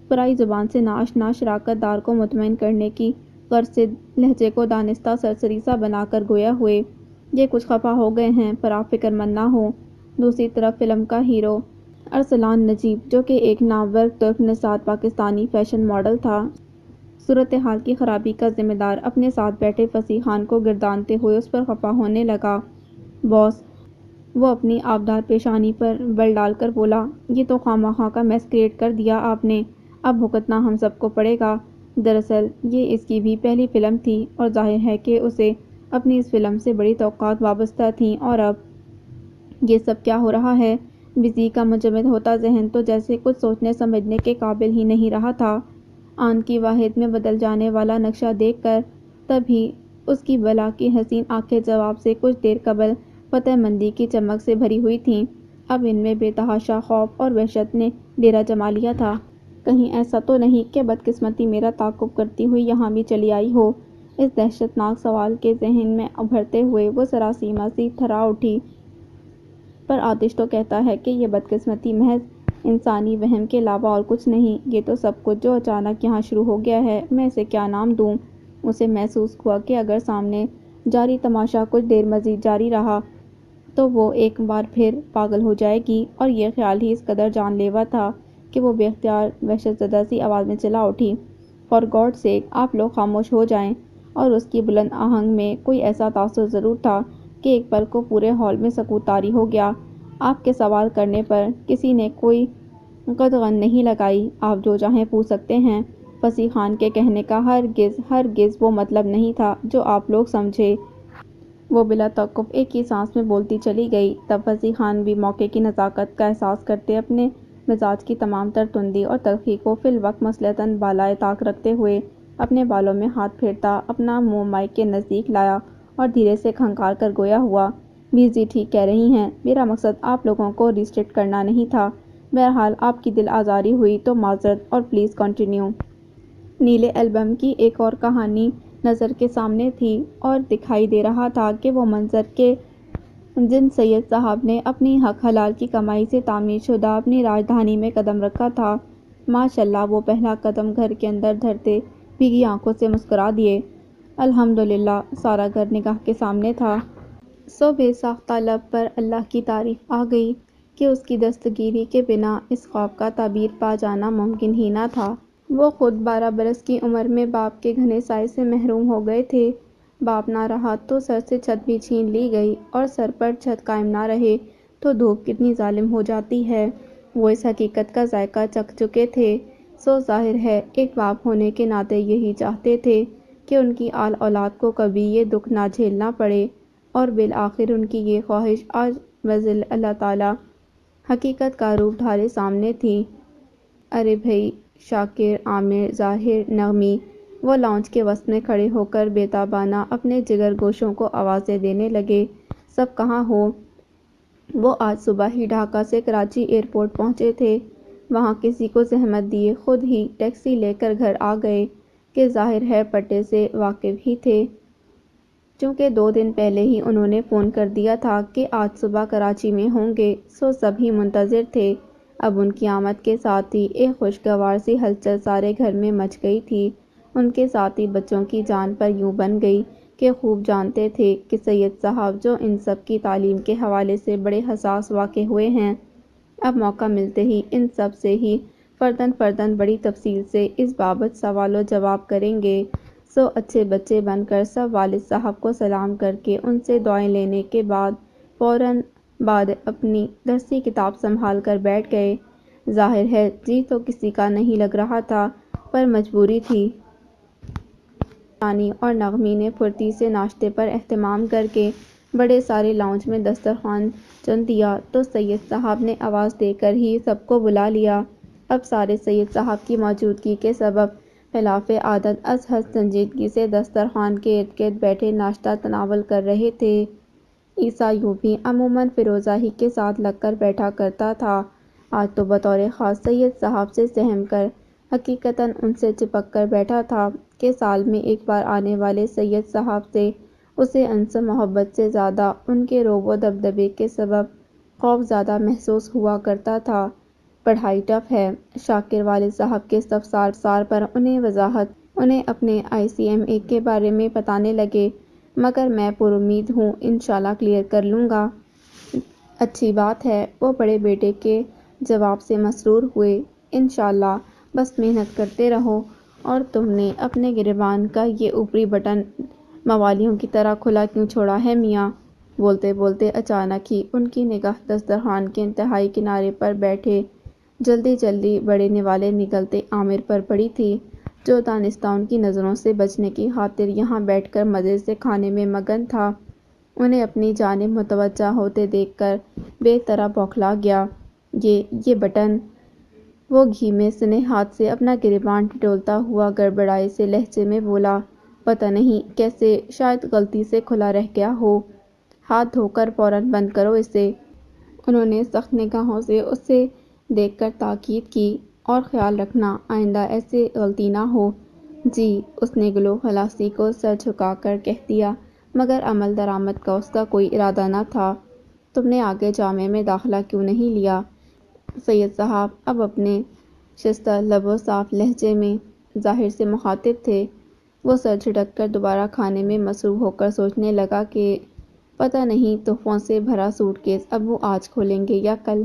پرائی زبان سے ناآشنا شراکت دار کو مطمئن کرنے کی غرض سے لہجے کو دانستہ سرسری سا بنا کر گویا ہوئے، یہ کچھ خفا ہو گئے ہیں، پر آپ فکر مند نہ ہوں۔ دوسری طرف فلم کا ہیرو ارسلان نجیب، جو کہ ایک نامور ترک نژاد پاکستانی فیشن ماڈل تھا، صورتحال کی خرابی کا ذمہ دار اپنے ساتھ بیٹھے فصیح خان کو گردانتے ہوئے اس پر خفا ہونے لگا۔ باس، وہ اپنی آبدار پیشانی پر بل ڈال کر بولا، یہ تو خواہ کا میس کریٹ کر دیا آپ نے، اب بھگتنا ہم سب کو پڑے گا۔ دراصل یہ اس کی بھی پہلی فلم تھی اور ظاہر ہے کہ اسے اپنی اس فلم سے بڑی توقعات وابستہ تھیں، اور اب یہ سب کیا ہو رہا ہے؟ بزی کا مجمد ہوتا ذہن تو جیسے کچھ سوچنے سمجھنے کے قابل ہی نہیں رہا تھا۔ آن کی واحد میں بدل جانے والا نقشہ دیکھ کر تبھی اس کی بلا کی حسین آنکھیں جواب سے کچھ دیر قبل فتح مندی کی چمک سے بھری ہوئی تھیں، اب ان میں بے تحاشا خوف اور وحشت نے ڈیرا جما لیا تھا۔ کہیں ایسا تو نہیں کہ بدقسمتی میرا تعاقب کرتی ہوئی یہاں بھی چلی آئی ہو؟ اس دہشت ناک سوال کے ذہن میں ابھرتے ہوئے وہ سراسیمہ سی تھرا اٹھی۔ پر آتش تو کہتا ہے کہ یہ بدقسمتی محض انسانی وہم کے علاوہ اور کچھ نہیں، یہ تو سب کچھ جو اچانک یہاں شروع ہو گیا ہے، میں اسے کیا نام دوں؟ اسے محسوس ہوا کہ اگر سامنے جاری تماشا کچھ دیر مزید جاری رہا تو وہ ایک بار پھر پاگل ہو جائے گی، اور یہ خیال ہی اس قدر جان لیوا تھا کہ وہ بے اختیار وحشت زدہ سی آواز میں چلا اٹھی، فار گاڈ سیک آپ لوگ خاموش ہو جائیں۔ اور اس کی بلند آہنگ میں کوئی ایسا تاثر ضرور تھا کہ ایک پل کو پورے ہال میں سکوت طاری ہو گیا۔ آپ کے سوال کرنے پر کسی نے کوئی قدغن نہیں لگائی، آپ جو چاہیں پوچھ سکتے ہیں۔ فصیح خان کے کہنے کا ہرگز وہ مطلب نہیں تھا جو آپ لوگ سمجھے۔ وہ بلا توقف ایک ہی سانس میں بولتی چلی گئی۔ تب فصیح خان بھی موقع کی نزاکت کا احساس کرتے اپنے مزاج کی تمام تر تندی اور تلخی کو فی الوقت مصلحتاً بالائے طاق رکھتے ہوئے اپنے بالوں میں ہاتھ پھیرتا اپنا منہ مائک کے نزدیک لایا اور دھیرے سے کھنکار کر گویا ہوا، بزی ٹھیک کہہ رہی ہیں، میرا مقصد آپ لوگوں کو ریسٹرکٹ کرنا نہیں تھا۔ بہرحال آپ کی دل آزاری ہوئی تو معذرت، اور پلیز کنٹینیو۔ نیلے البم کی ایک اور کہانی نظر کے سامنے تھی اور دکھائی دے رہا تھا کہ وہ منظر کہ جن سید صاحب نے اپنی حق حلال کی کمائی سے تعمیر شدہ اپنی راجدھانی میں قدم رکھا تھا، ماشاءاللہ وہ پہلا قدم گھر کے اندر دھرتے بھیگی آنکھوں سے مسکرا دیے۔ الحمدللہ، سارا گھر نگاہ کے سامنے تھا۔ سو بے ساختہ لب پر اللہ کی تعریف آ گئی کہ اس کی دستگیری کے بنا اس خواب کا تعبیر پا جانا ممکن ہی نہ تھا۔ وہ خود 12 برس کی عمر میں باپ کے گھنے سائے سے محروم ہو گئے تھے۔ باپ نہ رہا تو سر سے چھت بھی چھین لی گئی، اور سر پر چھت قائم نہ رہے تو دھوپ کتنی ظالم ہو جاتی ہے، وہ اس حقیقت کا ذائقہ چکھ چکے تھے۔ سو ظاہر ہے ایک باپ ہونے کے ناطے یہی چاہتے تھے کہ ان کی آل اولاد کو کبھی یہ دکھ نہ جھیلنا پڑے، اور بالآخر ان کی یہ خواہش آج بذل اللہ تعالیٰ حقیقت کا روپ دھارے سامنے تھی۔ ارے بھئی، شاکر، عامر، ظاہر، نغمی، وہ لاؤنج کے وسط میں کھڑے ہو کر بے تابانہ اپنے جگر گوشوں کو آوازیں دینے لگے، سب کہاں ہو؟ وہ آج صبح ہی ڈھاکہ سے کراچی ایئرپورٹ پہنچے تھے، وہاں کسی کو زحمت دیے خود ہی ٹیکسی لے کر گھر آ گئے کہ ظاہر ہے پتے سے واقف ہی تھے، چونکہ 2 دن پہلے ہی انہوں نے فون کر دیا تھا کہ آج صبح کراچی میں ہوں گے، سو سب ہی منتظر تھے۔ اب ان کی آمد کے ساتھ ہی ایک خوشگوار سی ہلچل سارے گھر میں مچ گئی تھی، ان کے ساتھ ہی بچوں کی جان پر یوں بن گئی کہ خوب جانتے تھے کہ سید صاحب جو ان سب کی تعلیم کے حوالے سے بڑے حساس واقع ہوئے ہیں، اب موقع ملتے ہی ان سب سے ہی فرداً فرداً بڑی تفصیل سے اس بابت سوال و جواب کریں گے۔ سو اچھے بچے بن کر سب والد صاحب کو سلام کر کے ان سے دعائیں لینے کے بعد فوراً بعد اپنی درسی کتاب سنبھال کر بیٹھ گئے۔ ظاہر ہے جی تو کسی کا نہیں لگ رہا تھا، پر مجبوری تھی۔ رانی اور نغمی نے پھرتی سے ناشتے پر اہتمام کر کے بڑے سارے لاؤنج میں دسترخوان چن دیا تو سید صاحب نے آواز دے کر ہی سب کو بلا لیا۔ اب سارے سید صاحب کی موجودگی کے سبب خلاف عادت از حد سنجیدگی سے دسترخوان کے ارد گرد بیٹھے ناشتہ تناول کر رہے تھے۔ عیسیٰ یوں بھی عموماً فیروزہ ہی کے ساتھ لگ کر بیٹھا کرتا تھا، آج تو بطور خاص سید صاحب سے سہم کر حقیقتاً ان سے چپک کر بیٹھا تھا کہ سال میں ایک بار آنے والے سید صاحب سے اسے انس محبت سے زیادہ ان کے رعب و دبدبے کے سبب خوف زیادہ محسوس ہوا کرتا تھا۔ پڑھائی ٹف ہے، شاکر والد صاحب کے استفسار پر انہیں اپنے ICMA کے بارے میں بتانے لگے، مگر میں پر امید ہوں انشاءاللہ کلیئر کر لوں گا۔ اچھی بات ہے، وہ بڑے بیٹے کے جواب سے مسرور ہوئے۔ انشاءاللہ، بس محنت کرتے رہو۔ اور تم نے اپنے گریبان کا یہ اوپری بٹن موالیوں کی طرح کھلا کیوں چھوڑا ہے میاں؟ بولتے بولتے اچانک ہی ان کی نگاہ دسترخوان کے انتہائی کنارے پر بیٹھے جلدی جلدی بڑے نوالے نگلتے عامر پر پڑی تھی، جو دانستہ ان کی نظروں سے بچنے کی خاطر یہاں بیٹھ کر مزے سے کھانے میں مگن تھا۔ انہیں اپنی جانب متوجہ ہوتے دیکھ کر بے طرح بوکھلا گیا۔ یہ بٹن! وہ گھی میں سنے ہاتھ سے اپنا گریبان ٹٹولتا ہوا گڑبڑائے سے لہجے میں بولا، پتہ نہیں کیسے، شاید غلطی سے کھلا رہ گیا ہو۔ ہاتھ دھو کر فوراً بند کرو اسے۔ انہوں نے سخت نگاہوں سے اسے دیکھ کر تاکید کی، اور خیال رکھنا آئندہ ایسے غلطی نہ ہو۔ جی، اس نے گلو خلاصی کو سر جھکا کر کہہ دیا، مگر عمل درآمد کا اس کا کوئی ارادہ نہ تھا۔ تم نے آگے جامعہ میں داخلہ کیوں نہیں لیا؟ سید صاحب اب اپنے شستہ لب و صاف لہجے میں ظاہر سے مخاطب تھے۔ وہ سر جھٹک کر دوبارہ کھانے میں مصروف ہو کر سوچنے لگا کہ پتہ نہیں تحفوں سے بھرا سوٹ کیس اب وہ آج کھولیں گے یا کل۔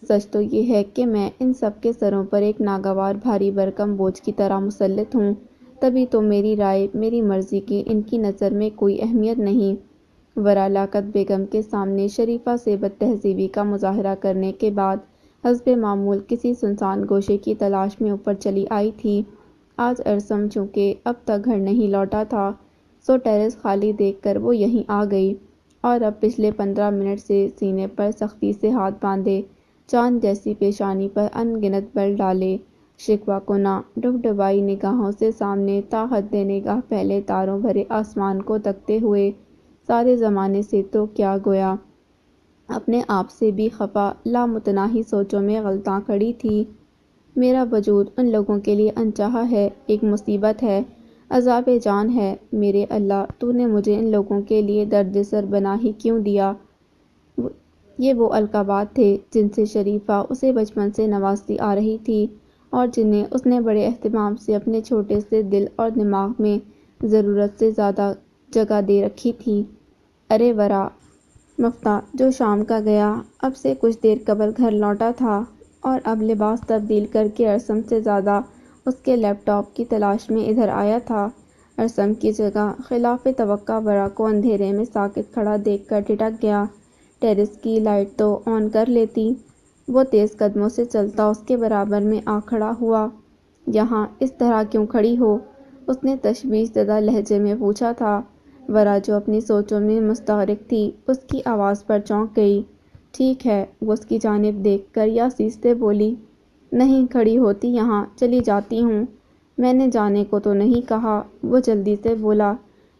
سچ تو یہ ہے کہ میں ان سب کے سروں پر ایک ناگوار بھاری بھرکم بوجھ کی طرح مسلط ہوں، تبھی تو میری رائے، میری مرضی کی ان کی نظر میں کوئی اہمیت نہیں۔ ورا لیاقت بیگم کے سامنے شریفہ سے بد تہذیبی کا مظاہرہ کرنے کے بعد حسب معمول کسی سنسان گوشے کی تلاش میں اوپر چلی آئی تھی۔ آج ارسم چونکہ اب تک گھر نہیں لوٹا تھا، سو ٹیرس خالی دیکھ کر وہ یہیں آ گئی، اور اب پچھلے 15 منٹ سے سینے پر سختی سے ہاتھ باندھے، چاند جیسی پیشانی پر ان گنت بل ڈالے، شکوہ کناں ڈبڈبائی نگاہوں سے سامنے تا حد نگاہ پھیلے تاروں بھرے آسمان کو تکتے ہوئے سارے زمانے سے تو کیا گویا اپنے آپ سے بھی خفا لامتناہی سوچوں میں غلطاں کھڑی تھی۔ میرا وجود ان لوگوں کے لیے انچاہا ہے، ایک مصیبت ہے، عذاب جان ہے۔ میرے اللہ، تو نے مجھے ان لوگوں کے لیے درد سر بنا ہی کیوں دیا؟ یہ وہ القابات تھے جن سے شریفہ اسے بچپن سے نوازتی آ رہی تھی، اور جنہیں اس نے بڑے اہتمام سے اپنے چھوٹے سے دل اور دماغ میں ضرورت سے زیادہ جگہ دے رکھی تھی۔ ارے ورا مفتاح جو شام کا گیا، اب سے کچھ دیر قبل گھر لوٹا تھا، اور اب لباس تبدیل کر کے ارسم سے زیادہ اس کے لیپ ٹاپ کی تلاش میں ادھر آیا تھا۔ ارسم کی جگہ خلاف توقع ورا کو اندھیرے میں ساکت کھڑا دیکھ کر ٹھٹک گیا۔ ٹیرس کی لائٹ تو آن کر لیتی۔ وہ تیز قدموں سے چلتا اس کے برابر میں آ کھڑا ہوا۔ یہاں اس طرح کیوں کھڑی ہو؟ اس نے تشویش زدہ لہجے میں پوچھا تھا۔ ورا جو اپنی سوچوں میں مستغرق تھی، اس کی آواز پر چونک گئی۔ ٹھیک ہے، وہ اس کی جانب دیکھ کر یاسیستے بولی، نہیں کھڑی ہوتی یہاں، چلی جاتی ہوں۔ میں نے جانے کو تو نہیں کہا، وہ جلدی سے بولا۔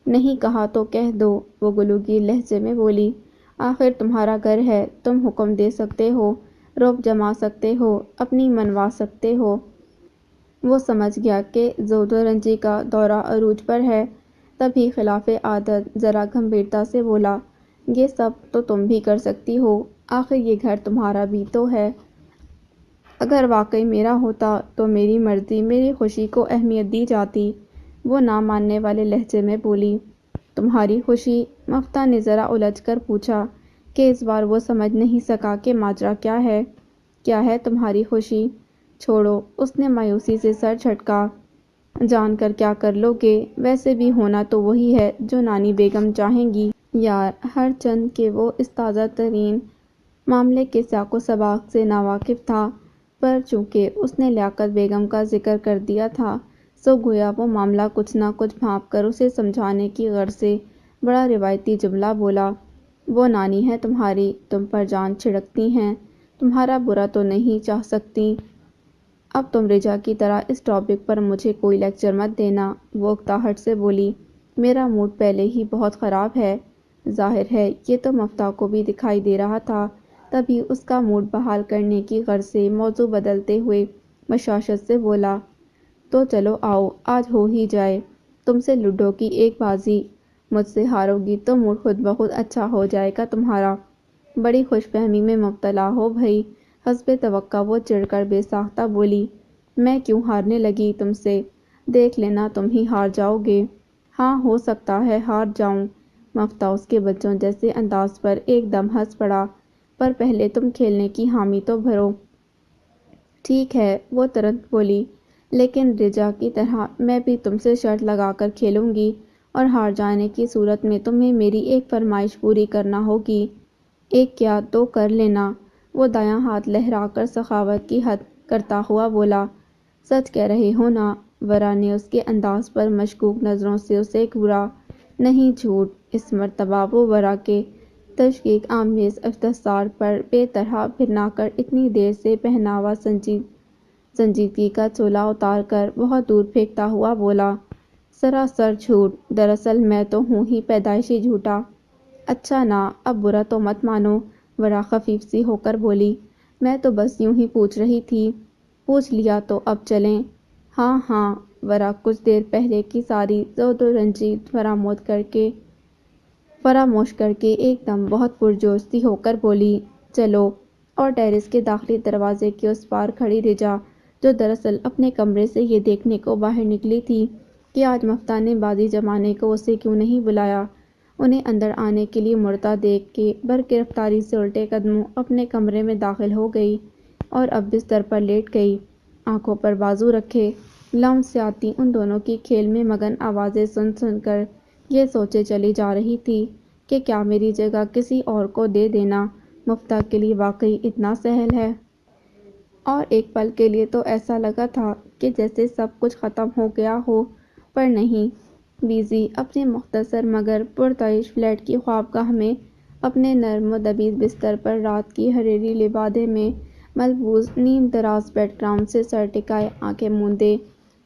نہیں کہا تو کہہ دو، وہ گلوگیر لہجے میں بولی۔ آخر تمہارا گھر ہے، تم حکم دے سکتے ہو، رعب جما سکتے ہو، اپنی منوا سکتے ہو۔ وہ سمجھ گیا کہ زہد و رنجی کا دورہ عروج پر ہے، تبھی خلاف عادت ذرا گمبھیرتا سے بولا، یہ سب تو تم بھی کر سکتی ہو، آخر یہ گھر تمہارا بھی تو ہے۔ اگر واقعی میرا ہوتا تو میری مرضی، میری خوشی کو اہمیت دی جاتی۔ وہ نہ ماننے والے لہجے میں بولی۔ تمہاری خوشی؟ مفتاح نے ذرا الجھ کر پوچھا کہ اس بار وہ سمجھ نہیں سکا کہ ماجرا کیا ہے۔ کیا ہے تمہاری خوشی؟ چھوڑو، اس نے مایوسی سے سر جھٹکا۔ جان کر کیا کر لو گے؟ ویسے بھی ہونا تو وہی ہے جو نانی بیگم چاہیں گی۔ یار ہر چند کہ وہ اس تازہ ترین معاملے کے سیاق و سباق سے ناواقف تھا، پر چونکہ اس نے لیاقت بیگم کا ذکر کر دیا تھا سو گویا وہ معاملہ کچھ نہ کچھ بھانپ کر اسے سمجھانے کی غرض سے بڑا روایتی جملہ بولا۔ وہ نانی ہیں تمہاری، تم پر جان چھڑکتی ہیں، تمہارا برا تو نہیں چاہ سکتی۔ اب تم رجا کی طرح اس ٹاپک پر مجھے کوئی لیکچر مت دینا، وہ اکتاہٹ سے بولی۔ میرا موڈ پہلے ہی بہت خراب ہے۔ ظاہر ہے یہ تو مفتاح کو بھی دکھائی دے رہا تھا، تبھی اس کا موڈ بحال کرنے کی غرض سے موضوع بدلتے ہوئے بشاشت سے بولا، تو چلو آؤ آج ہو ہی جائے تم سے لوڈو کی ایک بازی، مجھ سے ہارو گی تو موڈ خود بخود اچھا ہو جائے گا تمہارا۔ بڑی خوش فہمی میں مبتلا ہو بھئی، حسب توقع وہ چڑ کر بے ساختہ بولی۔ میں کیوں ہارنے لگی تم سے؟ دیکھ لینا تم ہی ہار جاؤ گے۔ ہاں ہو سکتا ہے ہار جاؤں۔ مفتاح اس کے بچوں جیسے انداز پر ایک دم ہنس پڑا، پر پہلے تم کھیلنے کی حامی تو بھرو۔ ٹھیک ہے، وہ ترنت بولی، لیکن رجا کی طرح میں بھی تم سے شرط لگا کر کھیلوں گی اور ہار جانے کی صورت میں تمہیں میری ایک فرمائش پوری کرنا ہوگی۔ ایک کیا دو کر لینا، وہ دایاں ہاتھ لہرا کر سخاوت کی حد کرتا ہوا بولا۔ سچ کہہ رہے ہو نا؟ ورا نے اس کے انداز پر مشکوک نظروں سے اسے گھورا۔ نہیں جھوٹ۔ اس مرتبہ وہ ورا کے تشکیک آمیز استفسار پر بے طرح بھرنا کر اتنی دیر سے پہناوا سنجیدگی کا چولا اتار کر بہت دور پھینکتا ہوا بولا، سراسر جھوٹ، دراصل میں تو ہوں ہی پیدائشی جھوٹا۔ اچھا نا، اب برا تو مت مانو، ورا خفیف سی ہو کر بولی۔ میں تو بس یوں ہی پوچھ رہی تھی۔ پوچھ لیا تو اب چلیں؟ ہاں ہاں، ورا کچھ دیر پہلے کی ساری زود و رنجی فراموش کر کے ایک دم بہت پرجوش سی ہو کر بولی۔ چلو۔ اور ٹیرس کے داخلی دروازے کے اس پار کھڑی رجا، جو دراصل اپنے کمرے سے یہ دیکھنے کو باہر نکلی تھی کہ آج مفتاح نے بازی جمانے کو اسے کیوں نہیں بلایا، انہیں اندر آنے کے لیے مڑتا دیکھ کے برق رفتاری سے الٹے قدموں اپنے کمرے میں داخل ہو گئی اور اب بستر پر لیٹ گئی، آنکھوں پر بازو رکھے۔ لاؤنج سے آتی ان دونوں کی کھیل میں مگن آوازیں سن سن کر یہ سوچے چلی جا رہی تھی کہ کیا میری جگہ کسی اور کو دے دینا مفتاح کے لیے واقعی اتنا سہل ہے؟ اور ایک پل کے لیے تو ایسا لگا تھا کہ جیسے سب کچھ ختم ہو گیا ہو، پر نہیں۔ بیزی اپنے مختصر مگر پرتعیش فلیٹ کی خوابگاہ میں اپنے نرم و دبیز بستر پر رات کی حریری لبادے میں ملبوس نیم دراز بیک گراؤنڈ سے سر ٹکائے آنکھیں موندے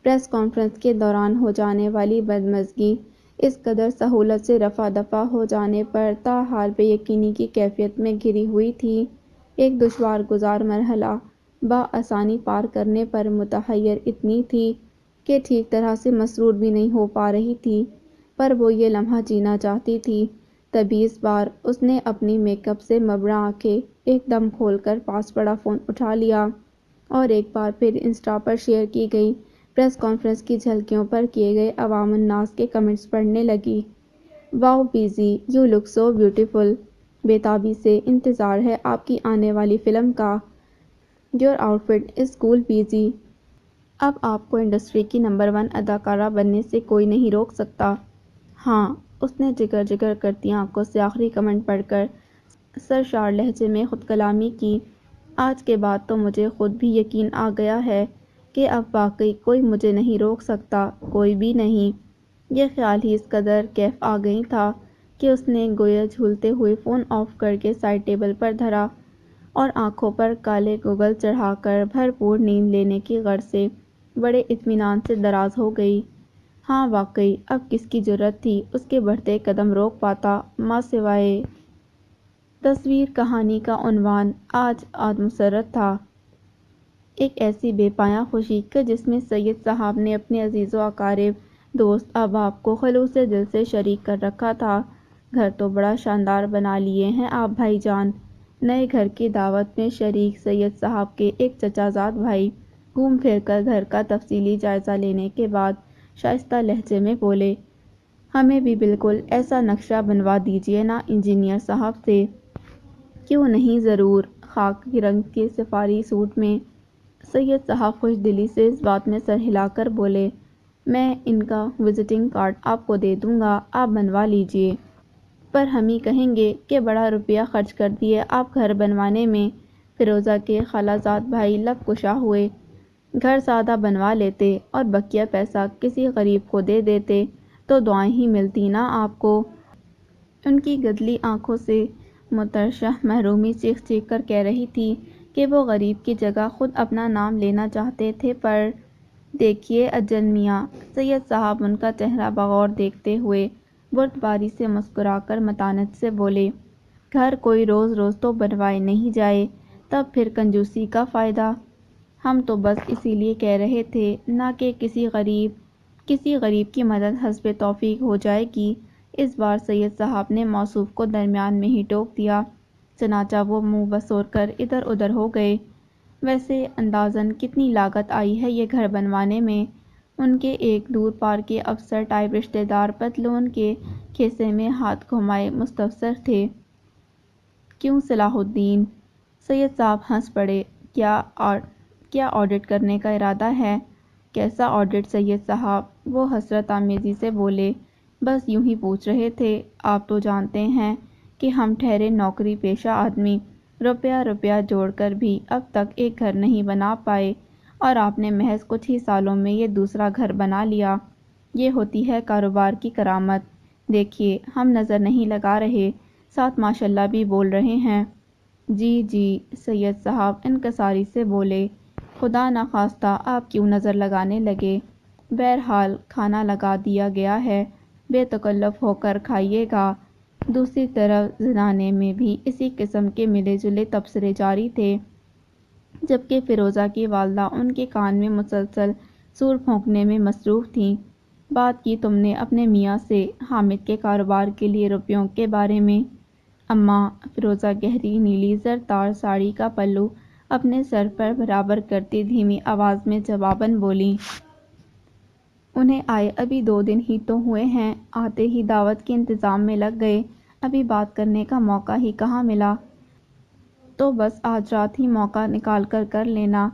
پریس کانفرنس کے دوران ہو جانے والی بدمزگی اس قدر سہولت سے رفع دفع ہو جانے پر تاحال بے یقینی کی کیفیت میں گھری ہوئی تھی۔ ایک دشوار گزار مرحلہ بآسانی پار کرنے پر متحیر اتنی تھی کہ ٹھیک طرح سے مسرور بھی نہیں ہو پا رہی تھی، پر وہ یہ لمحہ جینا چاہتی تھی۔ تبھی اس بار اس نے اپنی میک اپ سے مبرا آنکھیں ایک دم کھول کر پاس پڑا فون اٹھا لیا اور ایک بار پھر انسٹا پر شیئر کی گئی پریس کانفرنس کی جھلکیوں پر کیے گئے عوام الناس کے کمنٹس پڑھنے لگی۔ واؤ بیزی، یو لک سو بیوٹیفل، بےتابی سے انتظار ہے آپ کی آنے والی فلم کا۔ Your outfit is cool بیزی۔ اب آپ کو انڈسٹری کی نمبر 1 اداکارہ بننے سے کوئی نہیں روک سکتا۔ ہاں، اس نے جگر جگر کرتی آنکھوں سے آخری کمنٹ پڑھ کر سرشار لہجے میں خود کلامی کی۔ آج کے بعد تو مجھے خود بھی یقین آ گیا ہے کہ اب واقعی کوئی مجھے نہیں روک سکتا، کوئی بھی نہیں۔ یہ خیال ہی اس قدر کیف آ گئی تھا کہ اس نے گویا جھولتے ہوئے فون آف کر کے سائڈ ٹیبل پر دھرا اور آنکھوں پر کالے گوگل چڑھا کر بھرپور نیند لینے کی غرض سے بڑے اطمینان سے دراز ہو گئی۔ ہاں واقعی اب کس کی جرأت تھی اس کے بڑھتے قدم روک پاتا، ماں سوائے۔ تصویر کہانی کا عنوان آج مسرت تھا، ایک ایسی بے پایاں خوشی کہ جس میں سید صاحب نے اپنے عزیز و اقارب، دوست احباب کو خلوص دل سے شریک کر رکھا تھا۔ گھر تو بڑا شاندار بنا لیے ہیں آپ بھائی جان۔ نئے گھر کی دعوت میں شریک سید صاحب کے ایک چچا زاد بھائی گھوم پھر کر گھر کا تفصیلی جائزہ لینے کے بعد شائستہ لہجے میں بولے، ہمیں بھی بالکل ایسا نقشہ بنوا دیجیے نا انجینئر صاحب سے۔ کیوں نہیں، ضرور۔ خاکی رنگ کے سفاری سوٹ میں سید صاحب خوش دلی سے اس بات میں سر ہلا کر بولے، میں ان کا وزٹنگ کارڈ آپ کو دے دوں گا، آپ بنوا لیجیے۔ پر ہم ہی کہیں گے کہ بڑا روپیہ خرچ کر دیے آپ گھر بنوانے میں۔ فیروزہ کے خالہ زاد بھائی لب کشا ہوئے۔ گھر سادہ بنوا لیتے اور بقیہ پیسہ کسی غریب کو دے دیتے تو دعائیں ہی ملتی نا آپ کو۔ ان کی گدلی آنکھوں سے مترشح محرومی چیخ چیخ کر کہہ رہی تھی کہ وہ غریب کی جگہ خود اپنا نام لینا چاہتے تھے، پر دیکھیے اجن میاں، سید صاحب ان کا چہرہ بغور دیکھتے ہوئے بردباری سے مسکرا کر متانت سے بولے، گھر کوئی روز روز تو بنوائے نہیں جائے، تب پھر کنجوسی کا فائدہ؟ ہم تو بس اسی لیے کہہ رہے تھے نہ کہ کسی غریب کی مدد حسب توفیق ہو جائے گی۔ اس بار سید صاحب نے موصوف کو درمیان میں ہی ٹوک دیا، چنانچہ وہ منہ بسور کر ادھر ادھر ہو گئے۔ ویسے اندازاً کتنی لاگت آئی ہے یہ گھر بنوانے میں؟ ان کے ایک دور پار کے افسر ٹائپ رشتہ دار پتلون کے کھیسے میں ہاتھ گھمائے مستفسر تھے۔ کیوں صلاح الدین؟ سید صاحب ہنس پڑے، کیا آڈٹ کرنے کا ارادہ ہے؟ کیسا آڈٹ سید صاحب؟ وہ حسرت آمیزی سے بولے، بس یوں ہی پوچھ رہے تھے، آپ تو جانتے ہیں کہ ہم ٹھہرے نوکری پیشہ آدمی روپیہ جوڑ کر بھی اب تک ایک گھر نہیں بنا پائے، اور آپ نے محض کچھ ہی سالوں میں یہ دوسرا گھر بنا لیا۔ یہ ہوتی ہے کاروبار کی کرامت۔ دیکھیے ہم نظر نہیں لگا رہے، ساتھ ماشاءاللہ بھی بول رہے ہیں۔ جی جی، سید صاحب انکساری سے بولے، خدا نخواستہ آپ کیوں نظر لگانے لگے؟ بہرحال کھانا لگا دیا گیا ہے، بے تکلف ہو کر کھائیے گا۔ دوسری طرف زنانے میں بھی اسی قسم کے ملے جلے تبصرے جاری تھے، جبکہ فیروزہ کی والدہ ان کے کان میں مسلسل سور پھونکنے میں مصروف تھیں۔ بات کی تم نے اپنے میاں سے حامد کے کاروبار کے لیے روپیوں کے بارے میں؟ اماں، فیروزہ گہری نیلی زرتار ساڑی کا پلو اپنے سر پر برابر کرتی دھیمی آواز میں جواباً بولیں، انہیں آئے ابھی 2 دن ہی تو ہوئے ہیں، آتے ہی دعوت کے انتظام میں لگ گئے، ابھی بات کرنے کا موقع ہی کہاں ملا۔ تو بس آج رات ہی موقع نکال کر لینا۔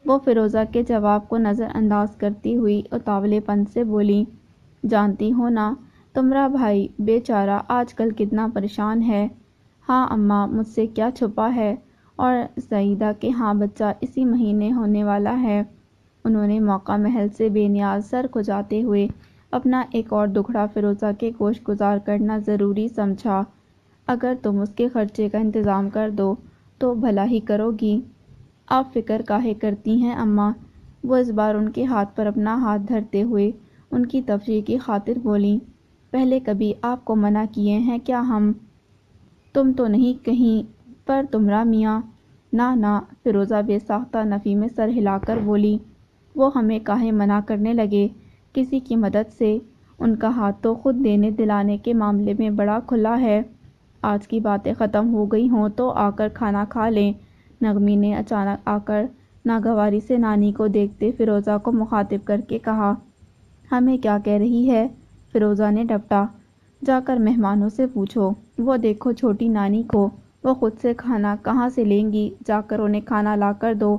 وہ فیروزہ کے جواب کو نظر انداز کرتی ہوئی اتاولے پن سے بولیں، جانتی ہو نا تمہارا بھائی بے چارہ آج کل کتنا پریشان ہے۔ ہاں اماں، مجھ سے کیا چھپا ہے، اور سعیدہ کے ہاں بچہ اسی مہینے ہونے والا ہے۔ انہوں نے موقع محل سے بے نیاز سر کھجاتے ہوئے اپنا ایک اور دکھڑا فیروزہ کے گوش گزار کرنا ضروری سمجھا، اگر تم اس کے خرچے کا انتظام کر دو تو بھلا ہی کرو گی۔ آپ فکر کاہے کرتی ہیں اماں؟ وہ اس بار ان کے ہاتھ پر اپنا ہاتھ دھرتے ہوئے ان کی تفریح کی خاطر بولیں، پہلے کبھی آپ کو منع کیے ہیں کیا ہم؟ تم تو نہیں کہیں، پر تمہارا میاں؟ نہ، فیروزہ بے ساختہ نفی میں سر ہلا کر بولی، وہ ہمیں کاہے منع کرنے لگے کسی کی مدد سے؟ ان کا ہاتھ تو خود دینے دلانے کے معاملے میں بڑا کھلا ہے۔ آج کی باتیں ختم ہو گئی ہوں تو آ کر کھانا کھا لیں۔ نغمی نے اچانک آ کر ناگواری سے نانی کو دیکھتے فیروزہ کو مخاطب کر کے کہا، ہمیں کیا کہہ رہی ہے؟ فیروزہ نے ڈپٹا، جا کر مہمانوں سے پوچھو، وہ دیکھو چھوٹی نانی کو، وہ خود سے کھانا کہاں سے لیں گی، جا کر انہیں کھانا لا کر دو،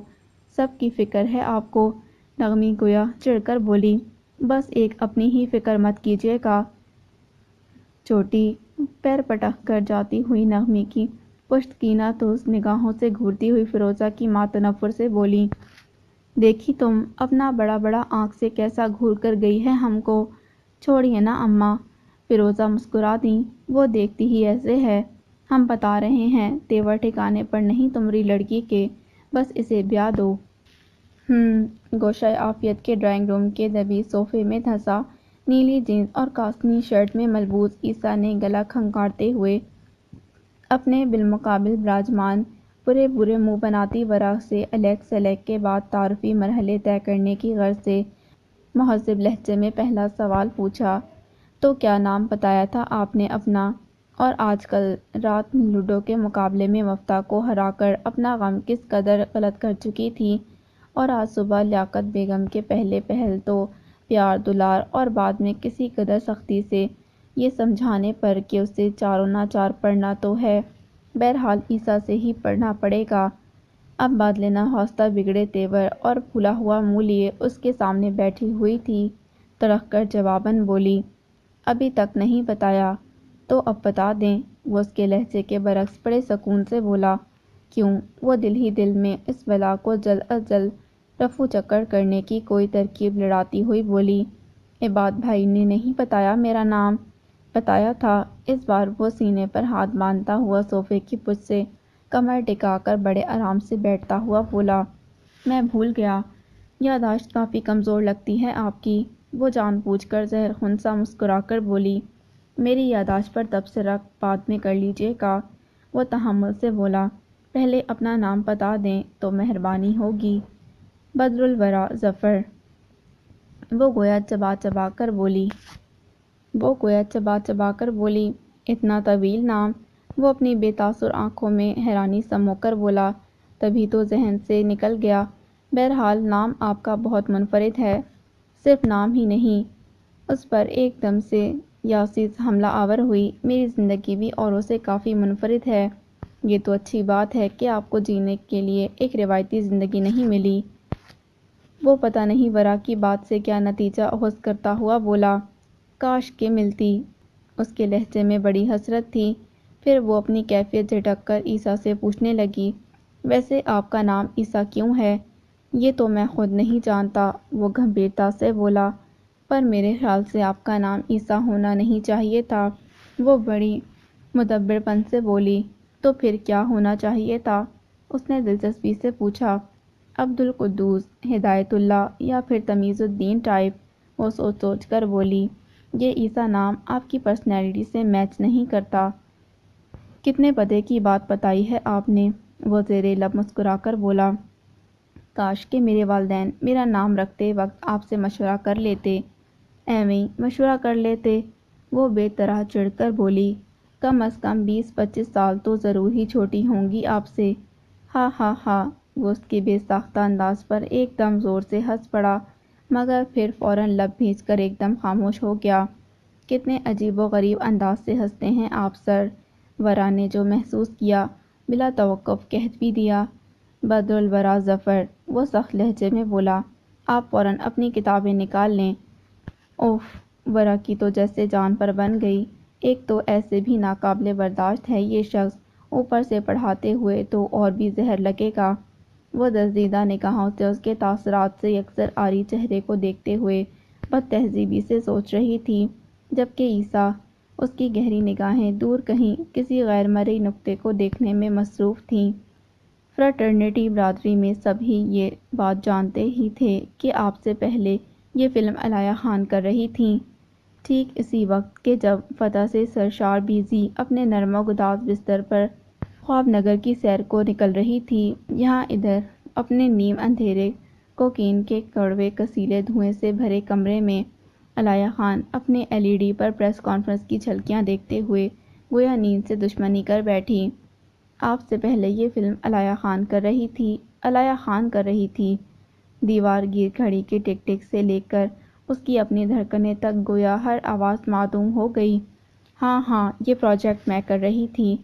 سب کی فکر ہے آپ کو۔ نغمی گویا چڑھ کر بولی، بس ایک اپنی ہی فکر مت کیجیے گا چھوٹی۔ پیر پٹک کر جاتی ہوئی نغمی کی پشت کینہ توز نگاہوں سے گھورتی ہوئی فیروزہ کی ماں تنفر سے بولی، دیکھی تم اپنا بڑا بڑا آنکھ سے کیسا گھور کر گئی ہے ہم کو؟ چھوڑیے نا اماں۔ فیروزہ مسکرا دیں، وہ دیکھتی ہی ایسے ہے، ہم بتا رہے ہیں تیور ٹھکانے پر نہیں تمہاری لڑکی کے، بس اسے بیاہ دو۔ گوشۂ عافیت کے ڈرائنگ روم کے دبی صوفے میں دھنسا نیلی جینس اور کاسنی شرٹ میں ملبوس عیسیٰ نے گلا کھنگھارتے ہوئے اپنے بالمقابل براجمان پورے پورے منہ بناتی ورا سے الیک سلیک کے بعد تعارفی مرحلے طے کرنے کی غرض سے مہذب لہجے میں پہلا سوال پوچھا، تو کیا نام بتایا تھا آپ نے اپنا؟ اور آج کل رات لوڈو کے مقابلے میں مفتاح کو ہرا کر اپنا غم کس قدر غلط کر چکی تھی، اور آج صبح لیاقت بیگم کے پہلے پہل تو پیار دلار اور بعد میں کسی قدر سختی سے یہ سمجھانے پر کہ اسے چاروں ناچار پڑھنا تو ہے، بہرحال عیسیٰ سے ہی پڑھنا پڑے گا۔ اب بادلِ ناخواستہ بگڑے تیور اور پھولا ہوا منہ لیے اس کے سامنے بیٹھی ہوئی تھی، تڑق کر جواباً بولی، ابھی تک نہیں بتایا؟ تو اب بتا دیں۔ وہ اس کے لہجے کے برعکس بڑے سکون سے بولا۔ کیوں؟ وہ دل ہی دل میں اس بلا کو جلد از جلد رفع چکر کرنے کی کوئی ترکیب لڑاتی ہوئی بولی، عباد بھائی نے نہیں بتایا میرا نام؟ بتایا تھا۔ اس بار وہ سینے پر ہاتھ باندھتا ہوا صوفے کی پشت سے کمر ٹکا کر بڑے آرام سے بیٹھتا ہوا بولا، میں بھول گیا۔ یادداشت کافی کمزور لگتی ہے آپ کی۔ وہ جان بوجھ کر زہر خون سا مسکرا کر بولی، میری یادداشت پر تبصرہ بعد میں کر لیجیے گا۔ وہ تحمل سے بولا، پہلے اپنا نام بتا دیں تو مہربانی ہوگی۔ بدرالورا ظفر۔ وہ گویا چبا چبا کر بولی، اتنا طویل نام؟ وہ اپنی بے تاثر آنکھوں میں حیرانی سمو کر بولا، تبھی تو ذہن سے نکل گیا۔ بہرحال نام آپ کا بہت منفرد ہے۔ صرف نام ہی نہیں، اس پر ایک دم سے یاسیس حملہ آور ہوئی۔ میری زندگی بھی اوروں سے کافی منفرد ہے۔ یہ تو اچھی بات ہے کہ آپ کو جینے کے لیے ایک روایتی زندگی نہیں ملی۔ وہ پتہ نہیں ورا کی بات سے کیا نتیجہ اخذ کرتا ہوا بولا، کاش کہ ملتی۔ اس کے لہجے میں بڑی حسرت تھی۔ پھر وہ اپنی کیفیت جھٹک کر عیسیٰ سے پوچھنے لگی، ویسے آپ کا نام عیسیٰ کیوں ہے؟ یہ تو میں خود نہیں جانتا۔ وہ گمبھیرتا سے بولا، پر میرے خیال سے آپ کا نام عیسیٰ ہونا نہیں چاہیے تھا۔ وہ بڑی مدبر پن سے بولی، تو پھر کیا ہونا چاہیے تھا؟ اس نے دلچسپی سے پوچھا، عبدالقدوس، ہدایت اللہ یا پھر تمیز الدین ٹائپ۔ وہ سوچ سوچ کر بولی، یہ عیسیٰ نام آپ کی پرسنالٹی سے میچ نہیں کرتا۔ کتنے پتے کی بات بتائی ہے آپ نے۔ وہ زیر لب مسکرا کر بولا، کاش کہ میرے والدین میرا نام رکھتے وقت آپ سے مشورہ کر لیتے۔ ایویں مشورہ کر لیتے؟ وہ بے طرح چڑھ کر بولی، کم از کم 20-25 سال تو ضرور ہی چھوٹی ہوں گی آپ سے۔ ہا ہا ہا۔ وہ اس کے بے ساختہ انداز پر ایک دم زور سے ہنس پڑا، مگر پھر فوراً لب بھیج کر ایک دم خاموش ہو گیا۔ کتنے عجیب و غریب انداز سے ہنستے ہیں آپ سر۔ ورا نے جو محسوس کیا بلا توقف کہہ بھی دیا۔ بدرالورا ظفر۔ وہ سخت لہجے میں بولا، آپ فوراً اپنی کتابیں نکال لیں۔ اوف! ورا کی تو جیسے جان پر بن گئی۔ ایک تو ایسے بھی ناقابل برداشت ہے یہ شخص، اوپر سے پڑھاتے ہوئے تو اور بھی زہر لگے گا۔ وہ دزدیدہ نگاہوں سے اس کے تاثرات سے یکسر عاری چہرے کو دیکھتے ہوئے بد تہذیبی سے سوچ رہی تھی، جبکہ عیسیٰ، اس کی گہری نگاہیں دور کہیں کسی غیر مرئی نقطے کو دیکھنے میں مصروف تھیں۔ فریٹرنیٹی برادری میں سب ہی یہ بات جانتے ہی تھے کہ آپ سے پہلے یہ فلم علیہ خان کر رہی تھیں۔ ٹھیک اسی وقت کہ جب فتح سے سرشار بیزی اپنے نرم و گداز بستر پر خواب نگر کی سیر کو نکل رہی تھی، یہاں ادھر اپنے نیم اندھیرے کوکین کے کڑوے کسیلے دھوئیں سے بھرے کمرے میں علیہ خان اپنے LED پر پریس کانفرنس کی جھلکیاں دیکھتے ہوئے گویا نیند سے دشمنی کر بیٹھی۔ آپ سے پہلے یہ فلم علیہ خان کر رہی تھی، علیہ خان کر رہی تھی۔ دیوار گیر گھڑی کے ٹک ٹک سے لے کر اس کی اپنی دھڑکنیں تک گویا ہر آواز معدوم ہو گئی۔ ہاں ہاں، یہ پروجیکٹ میں کر رہی تھی۔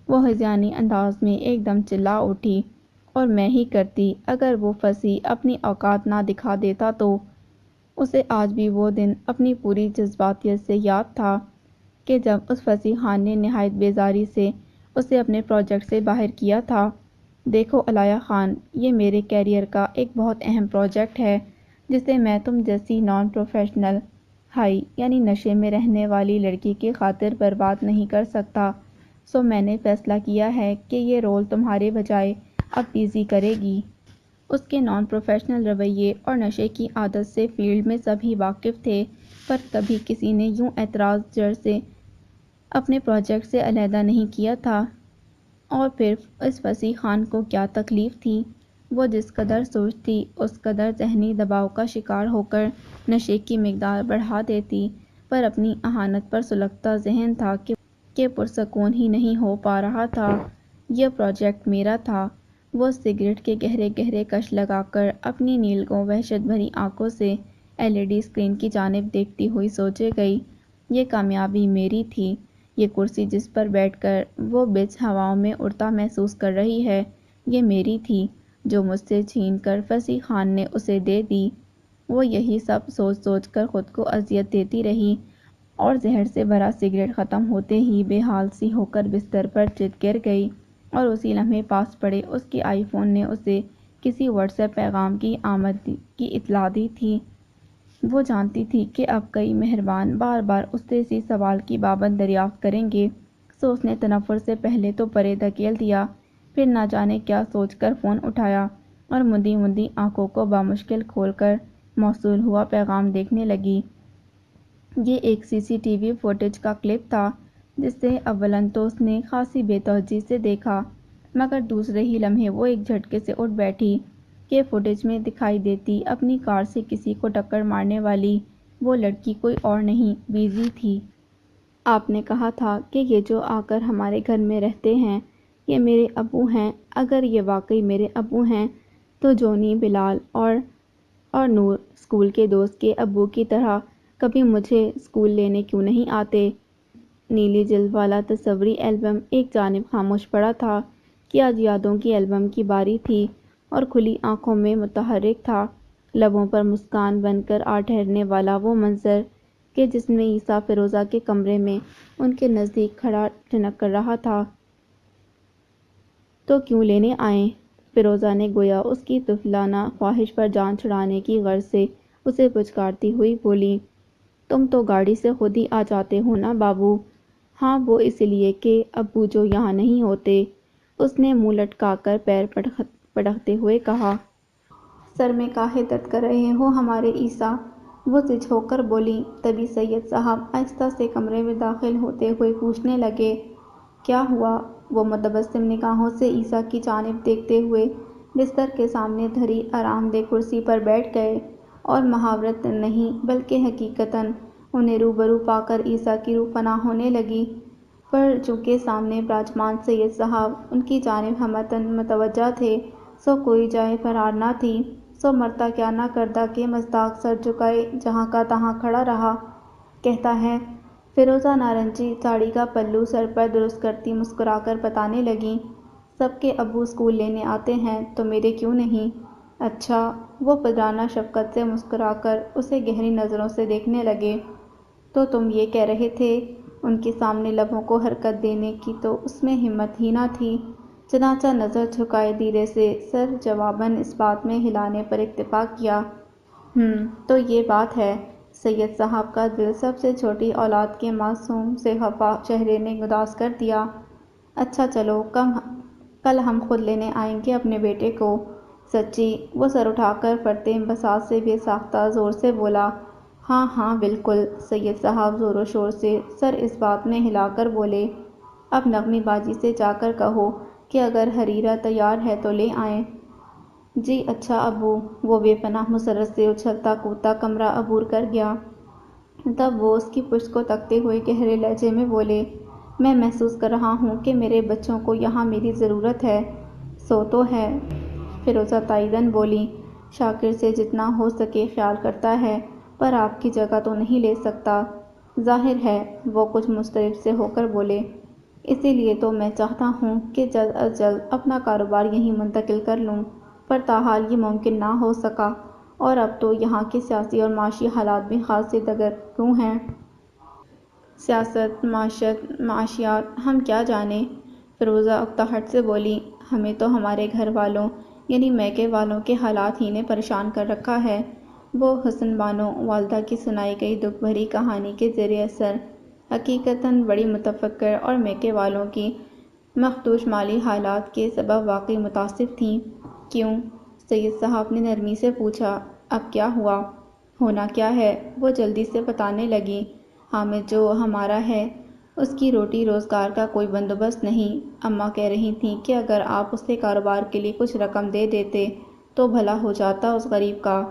وہ ہذیانی انداز میں ایک دم چلا اٹھی، اور میں ہی کرتی اگر وہ فصیح اپنی اوقات نہ دکھا دیتا تو۔ اسے آج بھی وہ دن اپنی پوری جذباتیت سے یاد تھا کہ جب اس فصیح خان نے نہایت بیزاری سے اسے اپنے پروجیکٹ سے باہر کیا تھا۔ دیکھو علیہ خان، یہ میرے کیریئر کا ایک بہت اہم پروجیکٹ ہے جسے میں تم جیسی نان پروفیشنل ہائی یعنی نشے میں رہنے والی لڑکی کی خاطر برباد نہیں کر سکتا، سو میں نے فیصلہ کیا ہے کہ یہ رول تمہارے بجائے اب بیزی کرے گی۔ اس کے نان پروفیشنل رویے اور نشے کی عادت سے فیلڈ میں سب ہی واقف تھے، پر کبھی کسی نے یوں اعتراض جڑ سے اپنے پروجیکٹ سے علیحدہ نہیں کیا تھا۔ اور پھر اس فصیح خان کو کیا تکلیف تھی؟ وہ جس قدر سوچتی اس قدر ذہنی دباؤ کا شکار ہو کر نشے کی مقدار بڑھا دیتی، پر اپنی اہانت پر سلگتا ذہن تھا کہ پرسکون ہی نہیں ہو پا رہا تھا۔ یہ پروجیکٹ میرا تھا۔ وہ سگریٹ کے گہرے گہرے کش لگا کر اپنی نیلگوں وحشت بھری آنکھوں سے LED اسکرین کی جانب دیکھتی ہوئی سوچے گئی، یہ کامیابی میری تھی۔ یہ کرسی جس پر بیٹھ کر وہ بچ ہواؤں میں اڑتا محسوس کر رہی ہے، یہ میری تھی، جو مجھ سے چھین کر فصیح خان نے اسے دے دی۔ وہ یہی سب سوچ سوچ کر خود کو اذیت دیتی رہی اور زہر سے بھرا سگریٹ ختم ہوتے ہی بے حال سی ہو کر بستر پر چت گر گئی، اور اسی لمحے پاس پڑے اس کے آئی فون نے اسے کسی واٹس ایپ پیغام کی آمد کی اطلاع دی تھی۔ وہ جانتی تھی کہ اب کئی مہربان بار بار اس سے اسی سوال کی بابت دریافت کریں گے، سو اس نے تنفر سے پہلے تو پرے دھکیل دیا، پھر نہ جانے کیا سوچ کر فون اٹھایا اور مندی مندی آنکھوں کو بامشکل کھول کر موصول ہوا پیغام دیکھنے لگی۔ یہ ایک CCTV فوٹیج کا کلپ تھا، جسے اولاً تو اس نے خاصی بے توجہی سے دیکھا، مگر دوسرے ہی لمحے وہ ایک جھٹکے سے اٹھ بیٹھی کہ فوٹیج میں دکھائی دیتی اپنی کار سے کسی کو ٹکر مارنے والی وہ لڑکی کوئی اور نہیں، بیزی تھی۔ آپ نے کہا تھا کہ یہ جو آ کر ہمارے گھر میں رہتے ہیں، یہ میرے ابو ہیں۔ اگر یہ واقعی میرے ابو ہیں تو جونی، بلال اور نور اسکول کے دوست کے ابو کی طرح کبھی مجھے اسکول لینے کیوں نہیں آتے؟ نیلی جلد والا تصوری البم ایک جانب خاموش پڑا تھا کہ آج یادوں کی البم کی باری تھی، اور کھلی آنکھوں میں متحرک تھا، لبوں پر مسکان بن کر آ ٹھہرنے والا وہ منظر کہ جس میں عیسیٰ فیروزہ کے کمرے میں ان کے نزدیک کھڑا ٹھنک کر رہا تھا۔ تو کیوں لینے آئیں؟ فیروزہ نے گویا اس کی طفلانہ خواہش پر جان چھڑانے کی غرض سے اسے پچکارتی ہوئی بولی، تم تو گاڑی سے خود ہی آ جاتے ہو نا بابو؟ ہاں، وہ اس لیے کہ ابو جو یہاں نہیں ہوتے، اس نے منہ لٹکا کر پیر پٹکتے ہوئے کہا۔ سر میں کاہے درد کر رہے ہو ہمارے عیسیٰ؟ وہ زج ہو کر بولی۔ تبھی سید صاحب آہستہ سے کمرے میں داخل ہوتے ہوئے پوچھنے لگے، کیا ہوا؟ وہ متبسم نگاہوں سے عیسیٰ کی جانب دیکھتے ہوئے بستر کے سامنے دھری آرام دہ کرسی پر بیٹھ گئے، اور محاورتاً نہیں بلکہ حقیقتاً انہیں روبرو پا کر عیسیٰ کی روح فنا ہونے لگی۔ پر چونکہ سامنے براجمان سید صاحب ان کی جانب ہمتاً متوجہ تھے، سو کوئی جائے فرار نہ تھی، سو مرتا کیا نہ کردا کہ مصداق سر جھکائے جہاں کا تہاں کھڑا رہا۔ کہتا ہے، فیروزہ نارنجی ساڑی کا پلو سر پر درست کرتی مسکرا کر بتانے لگیں، سب کے ابو اسکول لینے آتے ہیں تو میرے کیوں نہیں؟ اچھا۔ وہ پدرانہ شفقت سے مسکرا کر اسے گہری نظروں سے دیکھنے لگے، تو تم یہ کہہ رہے تھے؟ ان کے سامنے لبوں کو حرکت دینے کی تو اس میں ہمت ہی نہ تھی، چنانچہ نظر جھکائے دھیرے سے سر جواباً اس بات میں ہلانے پر اکتفا کیا۔ تو یہ بات ہے۔ سید صاحب کا دل سب سے چھوٹی اولاد کے معصوم سے خفا چہرے نے اداس کر دیا۔ اچھا چلو، کل ہم خود لینے آئیں گے اپنے بیٹے کو۔ سچی؟ وہ سر اٹھا کر فرط انبساط سے بے ساختہ زور سے بولا۔ ہاں ہاں بالکل، سید صاحب زور و شور سے سر اس بات میں ہلا کر بولے۔ اب نغمی باجی سے جا کر کہو کہ اگر حریرہ تیار ہے تو لے آئیں۔ جی اچھا ابو۔ وہ بے پناہ مسرت سے اچھلتا کودتا کمرہ عبور کر گیا۔ تب وہ اس کی پشت کو تکتے ہوئے گہرے لہجے میں بولے، میں محسوس کر رہا ہوں کہ میرے بچوں کو یہاں میری ضرورت ہے۔ سو تو ہے، فیروزہ تائیداً بولی۔ شاکر سے جتنا ہو سکے خیال کرتا ہے، پر آپ کی جگہ تو نہیں لے سکتا۔ ظاہر ہے، وہ کچھ مضطرب سے ہو کر بولے۔ اسی لیے تو میں چاہتا ہوں کہ جلد از جلد اپنا کاروبار یہیں منتقل کر لوں، پر تاحال یہ ممکن نہ ہو سکا، اور اب تو یہاں کے سیاسی اور معاشی حالات بھی خاصے دگرگوں ہیں۔ سیاست، معاشت، معاشیات، ہم کیا جانیں؟ فیروزہ اکتاہٹ سے بولی۔ ہمیں تو ہمارے گھر والوں یعنی میکے والوں کے حالات ہی نے پریشان کر رکھا ہے۔ وہ حسن بانو والدہ کی سنائی گئی دکھ بھری کہانی کے زیر اثر حقیقتاً بڑی متفکر اور میکے والوں کی مخدوش مالی حالات کے سبب واقعی متاثر تھیں۔ کیوں؟ سید صاحب نے نرمی سے پوچھا۔ اب کیا ہوا؟ ہونا کیا ہے؟ وہ جلدی سے بتانے لگیں۔ حامد جو ہمارا ہے، اس کی روٹی روزگار کا کوئی بندوبست نہیں۔ اماں کہہ رہی تھیں کہ اگر آپ اسے کاروبار کے لیے کچھ رقم دے دیتے تو بھلا ہو جاتا اس غریب کا۔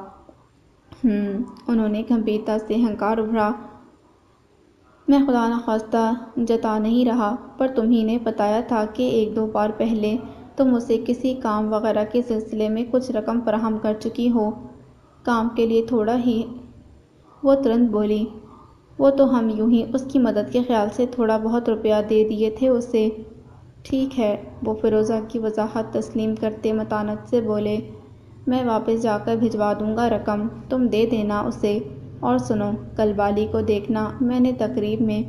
انہوں نے گمبھیرتا سے ہنکار بھرا۔ میں خدا نخواستہ جتا نہیں رہا، پر تمہیں نے بتایا تھا کہ ایک دو بار پہلے تم اسے کسی کام وغیرہ کے سلسلے میں کچھ رقم فراہم کر چکی ہو۔ کام کے لیے تھوڑا ہی وہ ترنت بولی، وہ تو ہم یوں ہی اس کی مدد کے خیال سے تھوڑا بہت روپیہ دے دیے تھے اسے۔ ٹھیک ہے، وہ فیروزہ کی وضاحت تسلیم کرتے متانت سے بولے، میں واپس جا کر بھجوا دوں گا رقم، تم دے دینا اسے۔ اور سنو، کل بالی کو دیکھنا، میں نے تقریب میں،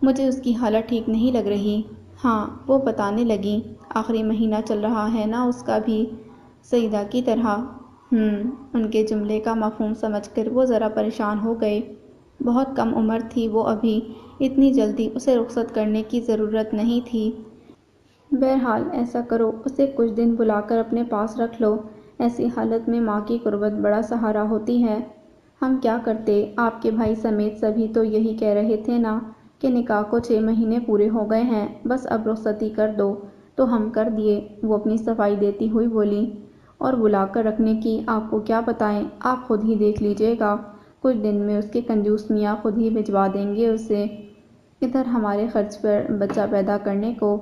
مجھے اس کی حالت ٹھیک نہیں لگ رہی۔ ہاں، وہ بتانے لگیں، آخری مہینہ چل رہا ہے نا اس کا بھی، سعیدہ کی طرح۔ ان کے جملے کا مفہوم سمجھ کر وہ ذرا پریشان ہو گئے۔ بہت کم عمر تھی وہ ابھی، اتنی جلدی اسے رخصت کرنے کی ضرورت نہیں تھی۔ بہرحال ایسا کرو، اسے کچھ دن بلا کر اپنے پاس رکھ لو، ایسی حالت میں ماں کی قربت بڑا سہارا ہوتی ہے۔ ہم کیا کرتے، آپ کے بھائی سمیت سبھی تو یہی کہہ رہے تھے نا کہ نکاح کو 6 مہینے پورے ہو گئے ہیں، بس اب رخصتی کر دو، تو ہم کر دیے، وہ اپنی صفائی دیتی ہوئی بولی۔ اور بلا کر رکھنے کی آپ کو کیا بتائیں، آپ خود ہی دیکھ لیجیے گا، کچھ دن میں اس کے کنجوس میاں خود ہی بھجوا دیں گے اسے، ادھر ہمارے خرچ پر بچہ پیدا کرنے کو۔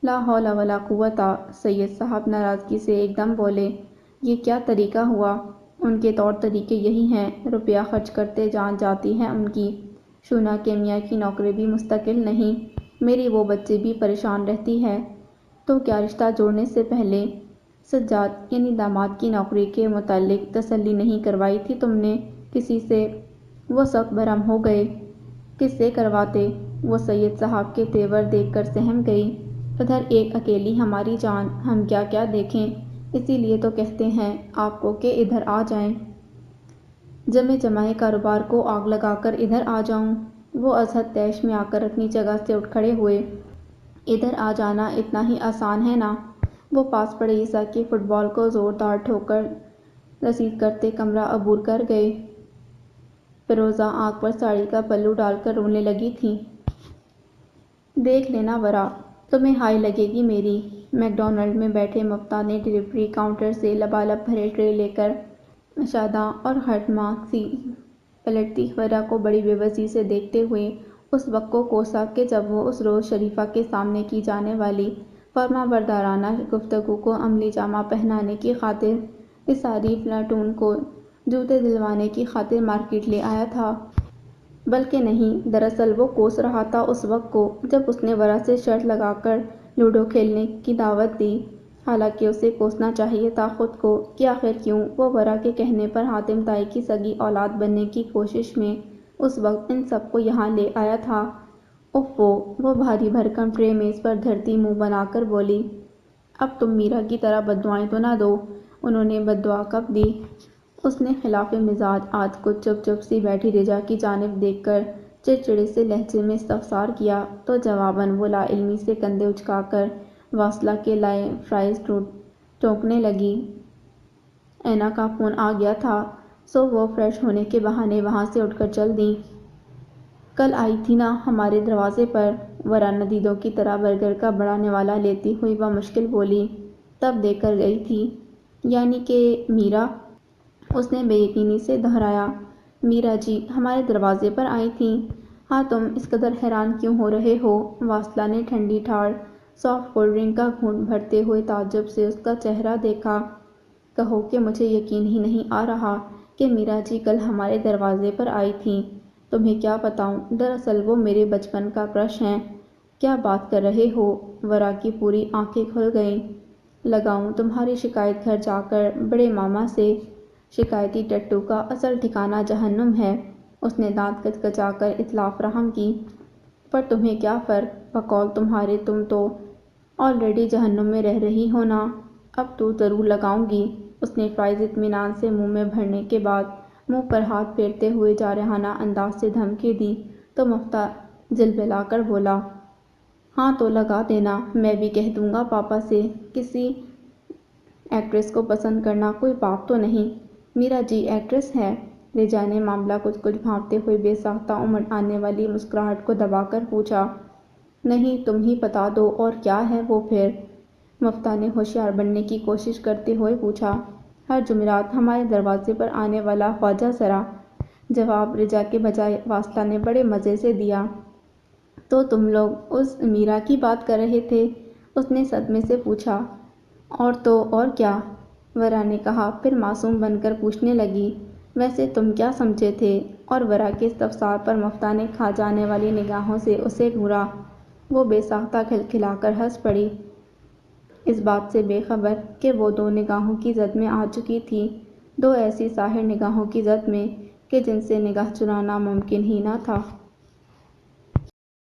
لا حول ولا قوت، سید صاحب ناراضگی سے ایک دم بولے، یہ کیا طریقہ ہوا؟ ان کے طور طریقے یہی ہیں، روپیہ خرچ کرتے جان جاتی ہے ان کی۔ شونا کے میاں کی نوکری بھی مستقل نہیں، میری وہ بچے بھی پریشان رہتی ہے۔ تو کیا رشتہ جوڑنے سے پہلے سجاد یعنی داماد کی نوکری کے متعلق تسلی نہیں کروائی تھی تم نے کسی سے؟ وہ سخت برہم ہو گئے، کس سے کرواتے؟ وہ سید صاحب کے تیور دیکھ کر سہم گئی، ادھر ایک اکیلی ہماری جان، ہم کیا کیا دیکھیں، اسی لیے تو کہتے ہیں آپ کو کہ ادھر آ جائیں، جمے جمائے کاروبار کو آگ لگا کر ادھر آ جاؤں۔ وہ ازحد طیش میں آ کر اپنی جگہ سے اٹھ کھڑے ہوئے، ادھر آ جانا اتنا ہی آسان ہے نا؟ وہ پاس پڑے عیسیٰ کی فٹ بال کو زوردار ٹھوکر رسید کرتے کمرہ عبور کر گئے۔ فیروزہ آنکھ پر ساڑی کا پلو ڈال کر رونے لگی تھی۔ دیکھ لینا ورا، تمہیں ہائی لگے گی میری۔ میک ڈونلڈ میں بیٹھے مفتا نے ڈیلیوری کاؤنٹر سے لبالب بھرے ٹرے لے کر شاداں اور ہٹماں سی پلٹتی ورا کو بڑی بے بسی سے دیکھتے ہوئے اس وقت کو کوسا کہ جب وہ اس روز شریفہ کے سامنے کی جانے والی فرمانبردارانہ گفتگو کو عملی جامہ پہنانے کی خاطر اس ساری فلاٹون کو جوتے دلوانے کی خاطر مارکیٹ لے آیا تھا۔ بلکہ نہیں، دراصل وہ کوس رہا تھا اس وقت کو جب اس نے ورا سے شرط لگا کر لوڈو کھیلنے کی دعوت دی، حالانکہ اسے کوسنا چاہیے تھا خود کو کہ آخر کیوں وہ ورا کے کہنے پر حاتم طائی کی سگی اولاد بننے کی کوشش میں اس وقت ان سب کو یہاں لے آیا تھا۔ اوفو، وہ بھاری بھرکم ٹرے میز پر دھرتی منہ بنا کر بولی، اب تم میرا کی طرح بددعائیں تو نہ دو۔ انہوں نے بددعا کب دی؟ اس نے خلاف مزاج آج کچھ چپ چپ سی بیٹھی رجا کی جانب دیکھ کر چڑچڑے سے لہجے میں استفسار کیا، تو جواباً وہ لا علمی سے کندھے اچکا کر واصلہ کے لائے فرائز ٹوکنے لگی۔ اینا کا فون آ گیا تھا، سو وہ فریش ہونے کے بہانے وہاں سے اٹھ کر چل دیں۔ کل آئی تھی نا ہمارے دروازے پر؟ ورا ندیدوں کی طرح برگر کا بڑا نوالا لیتی ہوئی بمشکل بولی، تب دے کر گئی تھی؟ یعنی کہ میرا؟ اس نے بے یقینی سے دہرایا، میرا جی ہمارے دروازے پر آئی تھیں؟ ہاں، تم اس قدر حیران کیوں ہو رہے ہو؟ واصلہ نے ٹھنڈی ٹھار سافٹ کولڈ ڈرنک کا گھونٹ بھرتے ہوئے تعجب سے اس کا چہرہ دیکھا، کہو کہ مجھے یقین ہی نہیں آ رہا کہ میرا جی کل ہمارے دروازے پر آئی تھیں۔ تمہیں کیا بتاؤں، دراصل وہ میرے بچپن کا کرش ہیں۔ کیا بات کر رہے ہو؟ ورا کی پوری آنکھیں کھل گئیں۔ لگاؤں تمہاری شکایت گھر جا کر بڑے ماما سے؟ شکایتی ٹٹو کا اصل ٹھکانہ جہنم ہے، اس نے دانت کچکچا کر اطلاع فراہم کی۔ پر تمہیں کیا فرق، بقول تمہارے تم تو آلریڈی جہنم میں رہ رہی ہو نا۔ اب تو ضرور لگاؤں گی، اس نے فرائز اطمینان سے منہ میں بھرنے کے بعد منہ پر ہاتھ پھیرتے ہوئے جارحانہ انداز سے دھمکی دی، تو مفتا جلبلا کر بولا، ہاں تو لگا دینا، میں بھی کہہ دوں گا پاپا سے، کسی ایکٹریس کو پسند کرنا کوئی پاپ تو نہیں۔ میرا جی ایکٹریس ہے؟ رجا نے معاملہ کچھ بھانپتے ہوئے بے ساختہ امڑ آنے والی مسکراہٹ کو دبا کر پوچھا۔ نہیں، تم ہی بتا دو، اور کیا ہے وہ پھر؟ مفتا نے ہوشیار بننے کی کوشش کرتے ہوئے پوچھا۔ ہر جمعرات ہمارے دروازے پر آنے والا خواجہ سرا، جواب رجا کے بجائے واصلہ نے بڑے مزے سے دیا۔ تو تم لوگ اس میرا کی بات کر رہے تھے؟ اس نے صدمے سے پوچھا۔ اور تو اور کیا، ورا نے کہا، پھر معصوم بن کر پوچھنے لگی، ویسے تم کیا سمجھے تھے؟ اور ورا کے استفسار پر مفتا نے کھا جانے والی نگاہوں سے اسے گھورا۔ وہ بے ساختہ کھلکھلا کر ہنس پڑی، اس بات سے بے خبر کہ وہ دو نگاہوں کی زد میں آ چکی تھی، دو ایسی ساحر نگاہوں کی زد میں کہ جن سے نگاہ چرانا ممکن ہی نہ تھا۔